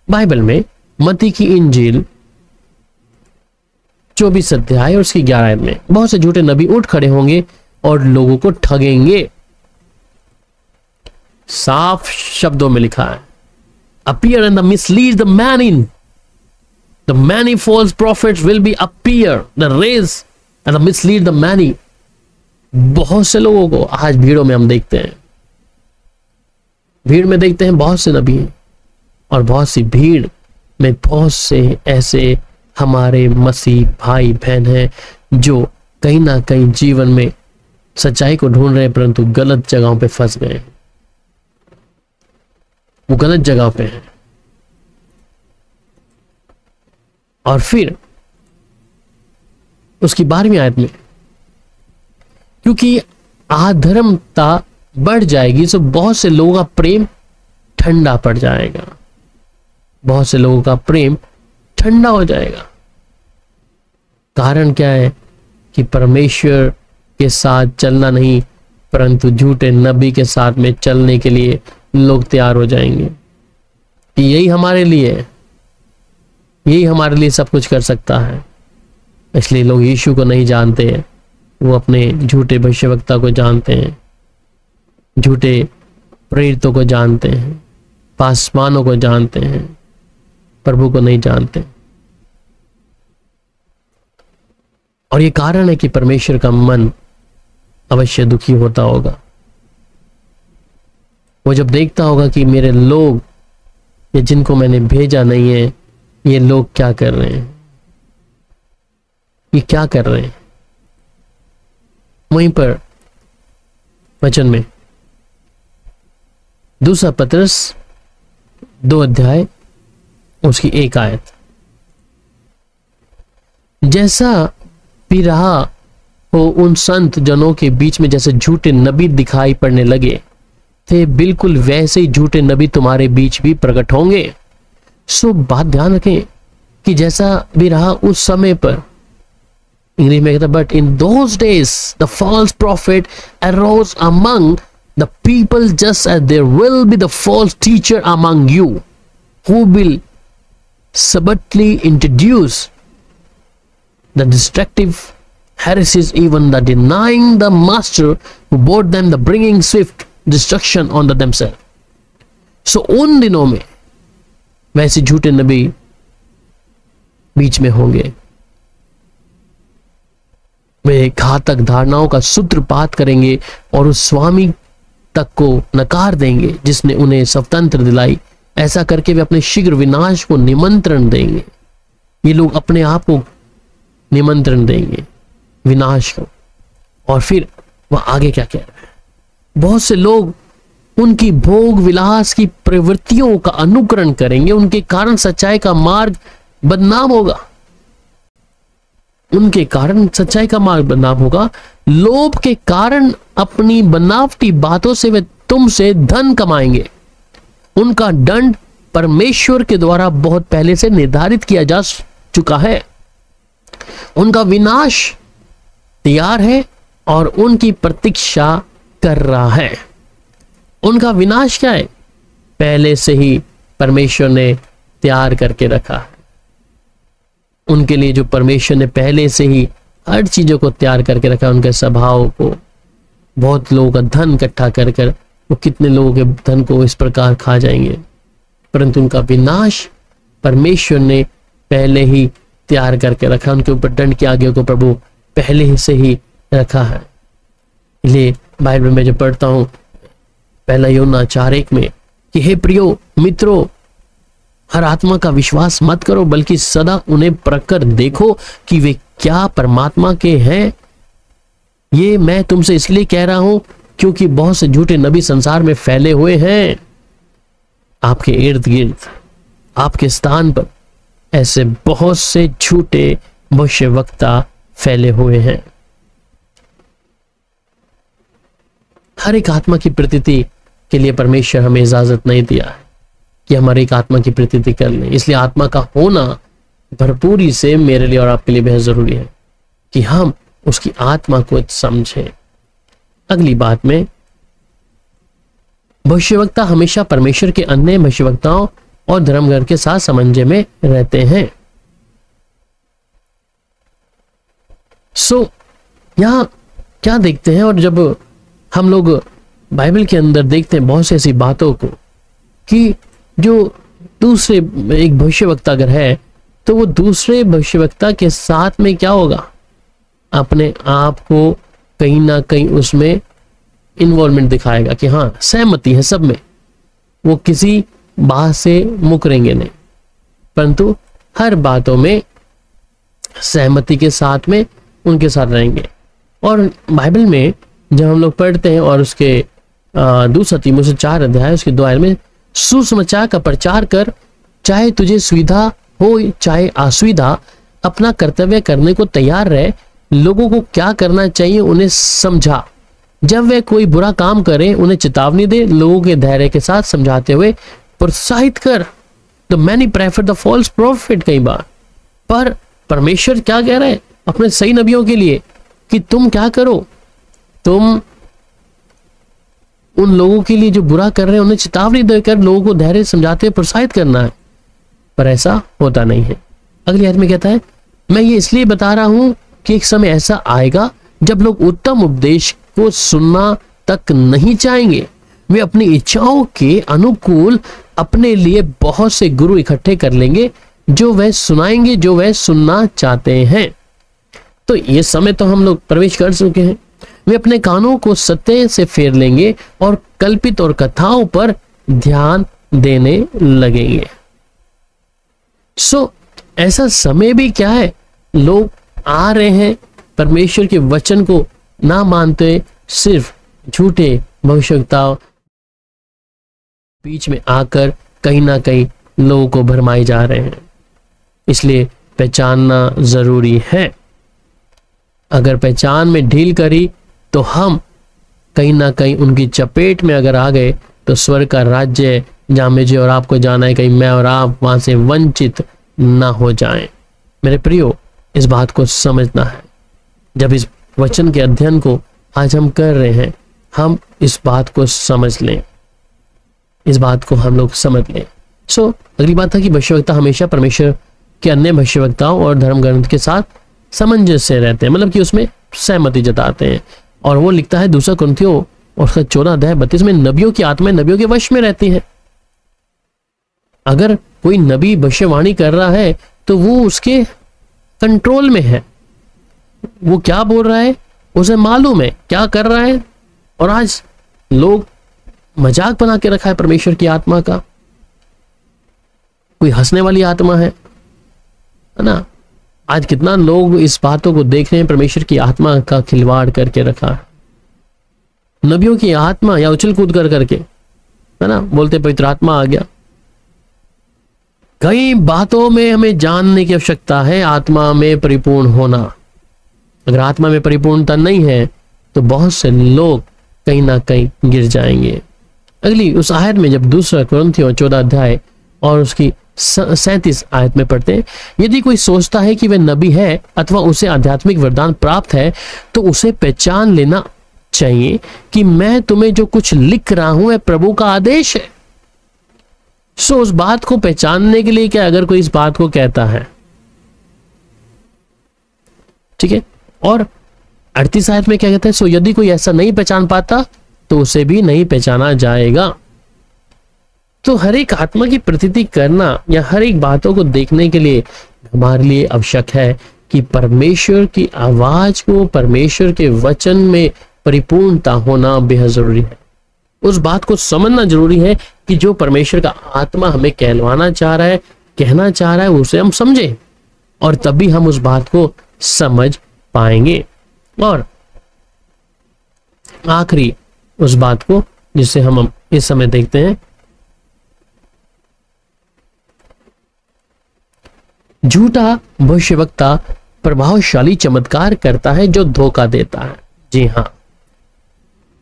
बाइबल में मत्ती की इंजील 24 अध्याय और उसकी 11 आयत में बहुत से झूठे नबी उठ खड़े होंगे और लोगों को ठगेंगे। साफ शब्दों में लिखा है, appear and mislead the many, the many false prophets will be appear, the raise and mislead the many। बहुत से लोगों को आज भीड़ों में हम देखते हैं, भीड़ में देखते हैं बहुत से नबी हैं, और बहुत सी भीड़ में बहुत से ऐसे हमारे मसीह भाई बहन हैं जो कहीं ना कहीं जीवन में सच्चाई को ढूंढ रहे हैं, परंतु गलत जगहों पे फंस गए हैं, वो गलत जगह पे हैं। और फिर उसकी 12वीं आयत में, क्योंकि अधर्मता बढ़ जाएगी तो बहुत से लोगों का प्रेम ठंडा पड़ जाएगा, बहुत से लोगों का प्रेम ठंडा हो जाएगा। कारण क्या है कि परमेश्वर के साथ चलना नहीं, परंतु झूठे नबी के साथ में चलने के लिए लोग तैयार हो जाएंगे कि यही हमारे लिए है, यही हमारे लिए सब कुछ कर सकता है। इसलिए लोग यीशु को नहीं जानते हैं, वो अपने झूठे भविष्यवक्ता को जानते हैं, झूठे प्रेरितों को जानते हैं, पासवानों को जानते हैं, प्रभु को नहीं जानते। और ये कारण है कि परमेश्वर का मन अवश्य दुखी होता होगा। वो जब देखता होगा कि मेरे लोग, ये जिनको मैंने भेजा नहीं है, ये लोग क्या कर रहे हैं, ये क्या कर रहे हैं। वहीं पर वचन में 2 पतरस 2 अध्याय उसकी 1 आयत, जैसा भी रहा हो उन संत जनों के बीच में जैसे झूठे नबी दिखाई पड़ने लगे थे, बिल्कुल वैसे ही झूठे नबी तुम्हारे बीच भी प्रकट होंगे। सो बात ध्यान रखें कि जैसा भी रहा उस समय पर, इंग्लिश में कहता but in those days the false prophet arose among the people just as there will be the false teacher among you who will subtly introduce the destructive heresies, even the denying the master who bought them, the bringing swift destruction on themselves। So उन दिनों में वैसे झूठे नबी बीच में होंगे, वे घातक धारणाओं का सूत्रपात करेंगे और उस स्वामी तक को नकार देंगे जिसने उन्हें स्वतंत्र दिलाई। ऐसा करके वे अपने शीघ्र विनाश को निमंत्रण देंगे। ये लोग अपने आप को निमंत्रण देंगे विनाश को। और फिर वह आगे क्या कह रहा है, बहुत से लोग उनकी भोग विलास की प्रवृत्तियों का अनुकरण करेंगे, उनके कारण सच्चाई का मार्ग बदनाम होगा। उनके कारण सच्चाई का मार्ग बदनाम होगा। लोभ के कारण अपनी बनावटी बातों से वे तुमसे धन कमाएंगे। उनका दंड परमेश्वर के द्वारा बहुत पहले से निर्धारित किया जा चुका है। उनका विनाश तैयार है और उनकी प्रतीक्षा कर रहा है। उनका विनाश क्या है? पहले से ही परमेश्वर ने तैयार करके रखा है। उनके लिए जो परमेश्वर ने पहले से ही हर चीजों को तैयार करके रखा है, उनके स्वभाव को, बहुत लोगों का धन इकट्ठा कर कर वो कितने लोगों के धन को इस प्रकार खा जाएंगे। परंतु उनका विनाश परमेश्वर ने पहले ही तैयार करके रखा। उनके ऊपर दंड की आज्ञा को प्रभु पहले ही से ही रखा है। इसलिए बाइबल में जब पढ़ता हूं पहला यूहन्ना 4:1 में कि हे प्रियो मित्रों, हर आत्मा का विश्वास मत करो, बल्कि सदा उन्हें परख कर देखो कि वे क्या परमात्मा के हैं। ये मैं तुमसे इसलिए कह रहा हूं क्योंकि बहुत से झूठे नबी संसार में फैले हुए हैं। आपके इर्द गिर्द, आपके स्थान पर ऐसे बहुत से झूठे भविष्यवक्ता फैले हुए हैं। हर एक आत्मा की प्रतीति के लिए परमेश्वर हमें इजाजत नहीं दिया है कि हम हर एक आत्मा की प्रतीति कर लें। इसलिए आत्मा का होना भरपूरी से मेरे लिए और आपके लिए बेहद जरूरी है कि हम उसकी आत्मा को समझें। अगली बात में, भविष्यवक्ता हमेशा परमेश्वर के अन्य भविष्यवक्ताओं और धर्मग्रंथ के साथ समन्वय में रहते हैं। यहां क्या देखते हैं, और जब हम लोग बाइबल के अंदर देखते हैं बहुत सी ऐसी बातों को कि जो दूसरे एक भविष्यवक्ता अगर है तो वो दूसरे भविष्यवक्ता के साथ में क्या होगा, अपने आप को कहीं ना कहीं उसमें इन्वॉल्वमेंट दिखाएगा कि हाँ सहमति है सब में, वो किसी बात से मुकरेंगे नहीं, परंतु हर बातों में सहमति के साथ में उनके साथ रहेंगे। और बाइबल में जब हम लोग पढ़ते हैं और उसके 2 तीमुथियुस 4 अध्याय उसके 2 आयत में, सुसमाचार का प्रचार कर, चाहे तुझे सुविधा हो चाहे असुविधा, अपना कर्तव्य करने को तैयार रहे। लोगों को क्या करना चाहिए उन्हें समझा। जब वे कोई बुरा काम करें उन्हें चेतावनी दे, लोगों के धैर्य के साथ समझाते हुए प्रोत्साहित कर। The many prefer the false prophet, कई बार पर परमेश्वर क्या कह रहे हैं अपने सही नबियों के लिए कि तुम क्या करो, तुम उन लोगों के लिए जो बुरा कर रहे हैं उन्हें चेतावनी देकर लोगों को धैर्य समझाते हुए प्रोत्साहित करना है, पर ऐसा होता नहीं है। अगली आयत में कहता है, मैं ये इसलिए बता रहा हूं कि एक समय ऐसा आएगा जब लोग उत्तम उपदेश को सुनना तक नहीं चाहेंगे। वे अपनी इच्छाओं के अनुकूल अपने लिए बहुत से गुरु इकट्ठे कर लेंगे, जो वह सुनाएंगे जो वह सुनना चाहते हैं। तो ये समय तो हम लोग प्रवेश कर चुके हैं। वे अपने कानों को सत्य से फेर लेंगे और कल्पित और कथाओं पर ध्यान देने लगेंगे। ऐसा समय भी क्या है, लोग आ रहे हैं परमेश्वर के वचन को ना मानते, सिर्फ झूठे भविष्यवक्ताओं बीच में आकर कहीं ना कहीं लोगों को भरमाए जा रहे हैं। इसलिए पहचानना जरूरी है। अगर पहचान में ढील करी तो हम कहीं ना कहीं उनकी चपेट में अगर आ गए तो स्वर्ग का राज्य जहां मुझे और आपको जाना है, कहीं मैं और आप वहां से वंचित ना हो जाएं। मेरे प्रियो, इस बात को समझना है। जब इस वचन के अध्ययन को आज हम कर रहे हैं, हम इस बात को समझ लें, इस बात को हम लोग समझ लें। अगली बात था कि भविष्यवक्ता हमेशा परमेश्वर के अन्य भविष्यवक्ताओं और धर्म ग्रंथ के साथ सामंजस्य से रहते हैं, मतलब कि उसमें सहमति जताते हैं। और वो लिखता है 2 कुरिन्थियों और 14 अध्याय 32 में, नबियों की आत्मा नबियों के वश में रहती है। अगर कोई नबी भविष्यवाणी कर रहा है तो वो उसके कंट्रोल में है, वो क्या बोल रहा है उसे मालूम है, क्या कर रहा है। और आज लोग मजाक बना के रखा है परमेश्वर की आत्मा का, कोई हंसने वाली आत्मा है ना। आज कितना लोग इस बातों को देख रहे हैं, परमेश्वर की आत्मा का खिलवाड़ करके रखा है, नबियों की आत्मा या उछल कूद कर करके, है ना, बोलते पवित्र आत्मा आ गया। कई बातों में हमें जानने की आवश्यकता है, आत्मा में परिपूर्ण होना। अगर आत्मा में परिपूर्णता नहीं है तो बहुत से लोग कहीं ना कहीं गिर जाएंगे। अगली उस आयत में जब दूसरा कुरिन्थियों 14 अध्याय और उसकी 37 आयत में पढ़ते हैं, यदि कोई सोचता है कि वह नबी है अथवा उसे आध्यात्मिक वरदान प्राप्त है तो उसे पहचान लेना चाहिए कि मैं तुम्हें जो कुछ लिख रहा हूं वह प्रभु का आदेश है। सो उस बात को पहचानने के लिए क्या, अगर कोई इस बात को कहता है, ठीक है, और 38 आयत में क्या कहता है, सो यदि कोई ऐसा नहीं पहचान पाता तो उसे भी नहीं पहचाना जाएगा। तो हर एक आत्मा की प्रतीति करना या हर एक बातों को देखने के लिए हमारे लिए आवश्यक है कि परमेश्वर की आवाज को, परमेश्वर के वचन में परिपूर्णता होना बेहद जरूरी है। उस बात को समझना जरूरी है कि जो परमेश्वर का आत्मा हमें कहलवाना चाह रहा है, कहना चाह रहा है, उसे हम समझें और तभी हम उस बात को समझ पाएंगे। और आखिरी उस बात को जिसे हम इस समय देखते हैं, झूठा भविष्यवक्ता प्रभावशाली चमत्कार करता है जो धोखा देता है। जी हां,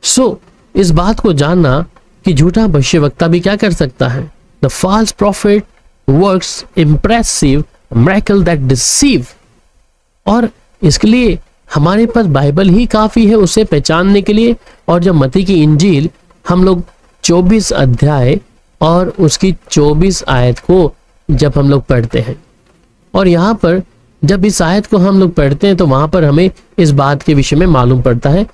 सो इस बात को जानना कि झूठा भविष्यवक्ता भी क्या कर सकता है। The false prophet works impressive miracle that deceive. और इसके लिए हमारे पास बाइबल ही काफी है उसे पहचानने के लिए। और जब मत्ती की इंजील हम लोग 24 अध्याय और उसकी 24 आयत को जब हम लोग पढ़ते हैं, और यहाँ पर जब इस आयत को हम लोग पढ़ते हैं तो वहां पर हमें इस बात के विषय में मालूम पड़ता है,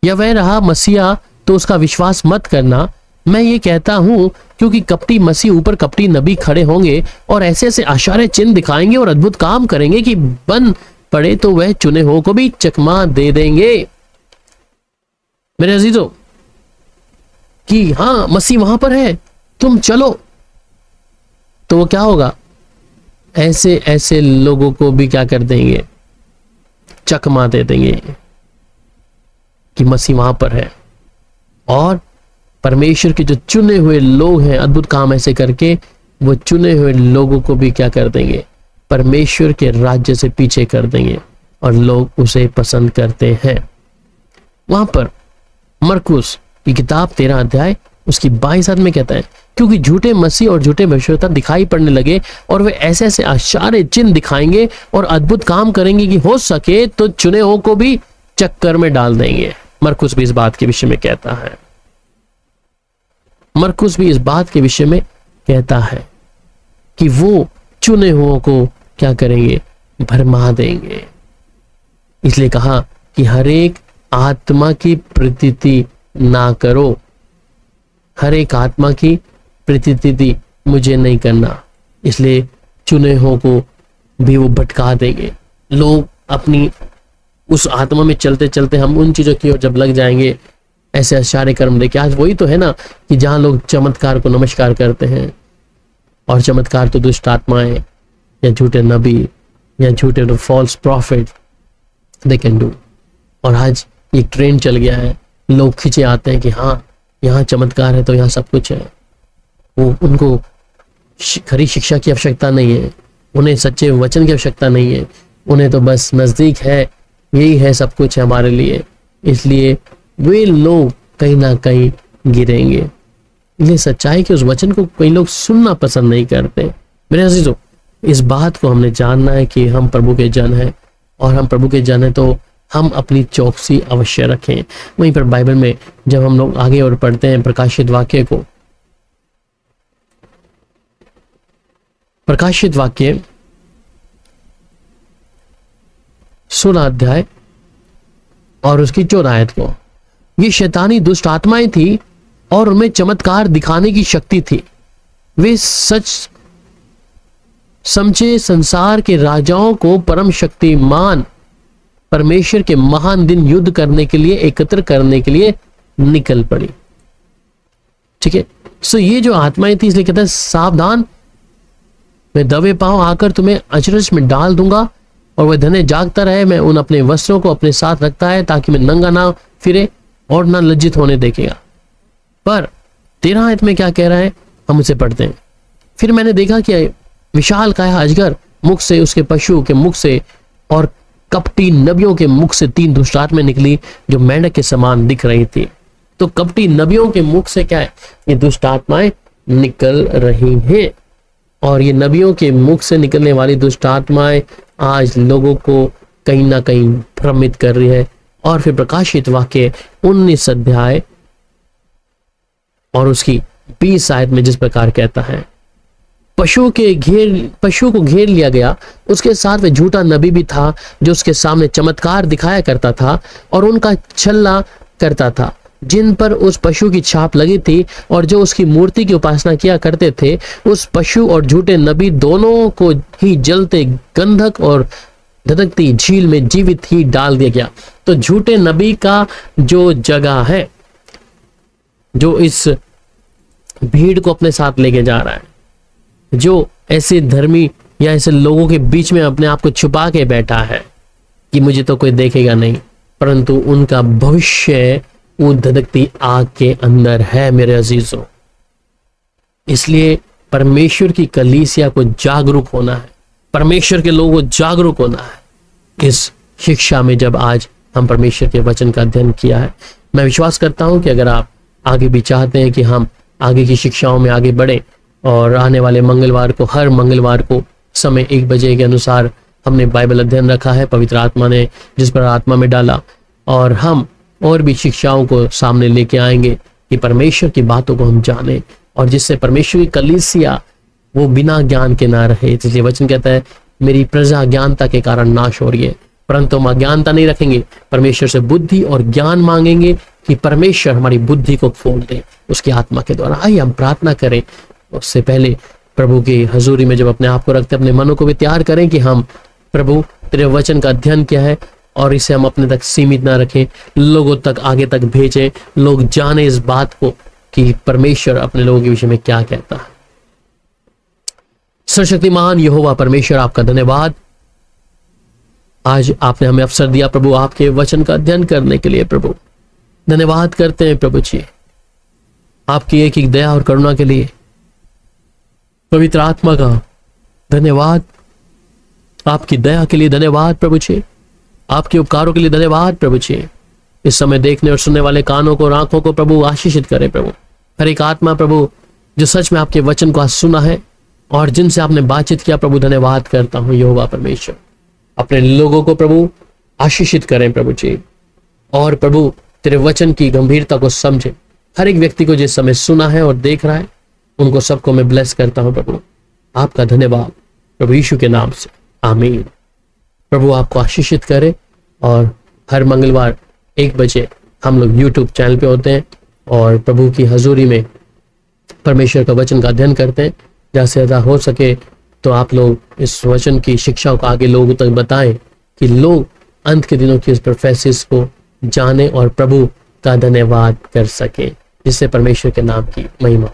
या वह रहा मसीहा तो उसका विश्वास मत करना। मैं ये कहता हूं क्योंकि कपटी मसीह ऊपर कपटी नबी खड़े होंगे और ऐसे ऐसे आश्चर्य चिन्ह दिखाएंगे और अद्भुत काम करेंगे कि बन पड़े तो वह चुने हुओं को भी चकमा दे देंगे। मेरे अजीजों, कि हाँ मसीह वहां पर है, तुम चलो, तो वो क्या होगा, ऐसे ऐसे लोगों को भी क्या कर देंगे, चकमा दे देंगे कि मसीह वहां पर है। और परमेश्वर के जो चुने हुए लोग हैं, अद्भुत काम ऐसे करके वो चुने हुए लोगों को भी क्या कर देंगे, परमेश्वर के राज्य से पीछे कर देंगे और लोग उसे पसंद करते हैं। वहां पर मरकुस की किताब 13 अध्याय उसकी 22 आयत में कहता है, क्योंकि झूठे मसीह और झूठे भविष्यवक्ता दिखाई पड़ने लगे और वे ऐसे ऐसे आश्चर्य चिन्ह दिखाएंगे और अद्भुत काम करेंगे कि हो सके तो चुने हुओं को भी चक्कर में डाल देंगे। मरकुस भी इस बात के विषय में कहता है, मरकुस भी इस बात के विषय में कहता है कि वो चुने हुओं को क्या करेंगे, भरमा देंगे। इसलिए कहा कि हर एक आत्मा की प्रतीति ना करो, हर एक आत्मा की प्रतीति मुझे नहीं करना। इसलिए चुने हुओं को भी वो भटका देंगे। लोग अपनी उस आत्मा में चलते चलते हम उन चीजों की ओर जब लग जाएंगे, ऐसे आश्चर्य कर्म देखे। आज वही तो है ना कि जहां लोग चमत्कार को नमस्कार करते हैं, और चमत्कार तो दुष्ट आत्माएं या झूठे नबी या झूठे false prophet they can do. और आज एक ट्रेंड चल गया है, लोग खींचे आते हैं कि हाँ यहाँ चमत्कार है तो यहाँ सब कुछ है। वो उनको खरी शिक्षा की आवश्यकता नहीं है, उन्हें सच्चे वचन की आवश्यकता नहीं है, उन्हें तो बस नजदीक है, यही है सब कुछ है हमारे लिए। इसलिए वे लोग कहीं ना कहीं गिरेंगे। इसलिए सच्चाई के उस वचन को कई लोग सुनना पसंद नहीं करते। मेरे अजीजों, इस बात को हमने जानना है कि हम प्रभु के जन हैं, और हम प्रभु के जन हैं तो हम अपनी चौकसी अवश्य रखें। वहीं पर बाइबल में जब हम लोग आगे और पढ़ते हैं प्रकाशित वाक्य को, प्रकाशित वाक्य 16 अध्याय और उसकी 14 आयत को, ये शैतानी दुष्ट आत्माएं थी और उनमें चमत्कार दिखाने की शक्ति थी। वे सच समझे संसार के राजाओं को परम शक्तिमान परमेश्वर के महान दिन युद्ध करने के लिए एकत्र करने के लिए निकल पड़ी। ठीक है, सो ये जो आत्माएं थी, इसलिए कहता है सावधान, मैं दबे पांव आकर तुम्हें अचरज में डाल दूंगा। और वह धने जागता रहे, मैं उन अपने वस्त्रों को अपने साथ रखता है ताकि मैं नंगा ना फिरे और ना लज्जित होने देखेगा। पर 13 आयत में क्या कह रहा है, हम उसे पढ़ते हैं। फिर मैंने देखा कि विशाल काया अजगर मुख से, उसके पशु के मुख से और कपटी नबियों के मुख से 3 दुष्ट आत्माएं निकली जो मेंढक के समान दिख रही थी। तो कपटी नबियों के मुख से क्या है, ये दुष्ट आत्माएं निकल रही हैं। और ये नबियों के मुख से निकलने वाली दुष्ट आत्माएं आज लोगों को कहीं ना कहीं भ्रमित कर रही है। और फिर प्रकाशित वाक्य 19 अध्याय और उसकी 20 आयत में जिस प्रकार कहता है, पशु को घेर लिया गया, उसके साथ वह झूठा नबी भी था जो उसके सामने चमत्कार दिखाया करता था और उनका छल्ला करता था, जिन पर उस पशु की छाप लगी थी और जो उसकी मूर्ति की उपासना किया करते थे। उस पशु और झूठे नबी दोनों को ही जलते गंधक और धधकती झील में जीवित ही डाल दिया गया। तो झूठे नबी का जो जगह है, जो इस भीड़ को अपने साथ लेके जा रहा है, जो ऐसे धर्मी या ऐसे लोगों के बीच में अपने आप को छुपा के बैठा है कि मुझे तो कोई देखेगा नहीं, परंतु उनका भविष्य वो धधकती आग के अंदर है मेरे अजीजों। इसलिए परमेश्वर की कलीसिया को जागरूक होना है, परमेश्वर के लोगों को जागरूक होना है। इस शिक्षा में जब आज हम परमेश्वर के वचन का अध्ययन किया है, मैं विश्वास करता हूं कि अगर आप आगे भी चाहते हैं कि हम आगे की शिक्षाओं में आगे बढ़े, और आने वाले मंगलवार को, हर मंगलवार को समय 1 बजे के अनुसार हमने बाइबल अध्ययन रखा है, पवित्र आत्मा ने जिस पर आत्मा में डाला, और हम और भी शिक्षाओं को सामने लेके आएंगे कि परमेश्वर की बातों को हम जाने, और जिससे परमेश्वर की कलीसिया वो बिना ज्ञान के ना रहे। इसलिए वचन कहता है, मेरी प्रजा अज्ञानता के कारण नाश हो रही है, परंतु हम अज्ञानता नहीं रखेंगे, परमेश्वर से बुद्धि और ज्ञान मांगेंगे कि परमेश्वर हमारी बुद्धि को खोल दे उसकी आत्मा के द्वारा। आइए हम प्रार्थना करें। उससे पहले प्रभु की हजूरी में जब अपने आप को रखते, अपने मनों को भी तैयार करें कि हम प्रभु तेरे वचन का अध्ययन किया है और इसे हम अपने तक सीमित ना रखें, लोगों तक आगे तक भेजें, लोग जाने इस बात को कि परमेश्वर अपने लोगों के विषय में क्या कहता है। सर्वशक्तिमान यहोवा परमेश्वर, आपका धन्यवाद, आज आपने हमें अवसर दिया प्रभु आपके वचन का अध्ययन करने के लिए। प्रभु धन्यवाद करते हैं प्रभु जी आपकी एक एक दया और करुणा के लिए, पवित्र आत्मा का धन्यवाद, आपकी दया के लिए धन्यवाद प्रभु जी, आपके उपकारों के लिए धन्यवाद प्रभु जी। इस समय देखने और सुनने वाले कानों को और आंखों को प्रभु आशीषित करें प्रभु। हर एक आत्मा प्रभु जो सच में आपके वचन को आज सुना है और जिनसे आपने बातचीत किया प्रभु, धन्यवाद करता हूं यहोवा परमेश्वर। अपने लोगों को प्रभु आशीषित करें प्रभु जी, और प्रभु तेरे वचन की गंभीरता को समझे। हर एक व्यक्ति को जिस समय सुना है और देख रहा है, उनको सबको मैं ब्लेस करता हूं प्रभु। आपका धन्यवाद प्रभु यीशु के नाम से, आमीन। प्रभु आपको आशीषित करे। और हर मंगलवार 1 बजे हम लोग YouTube चैनल पे होते हैं और प्रभु की हजूरी में परमेश्वर का वचन का अध्ययन करते हैं। ज़्यादा से ज़्यादा हो सके तो आप लोग इस वचन की शिक्षा को आगे लोगों तक बताएं कि लोग अंत के दिनों की इस प्रोफेसिस को जाने और प्रभु का धन्यवाद कर सके, जिससे परमेश्वर के नाम की महिमा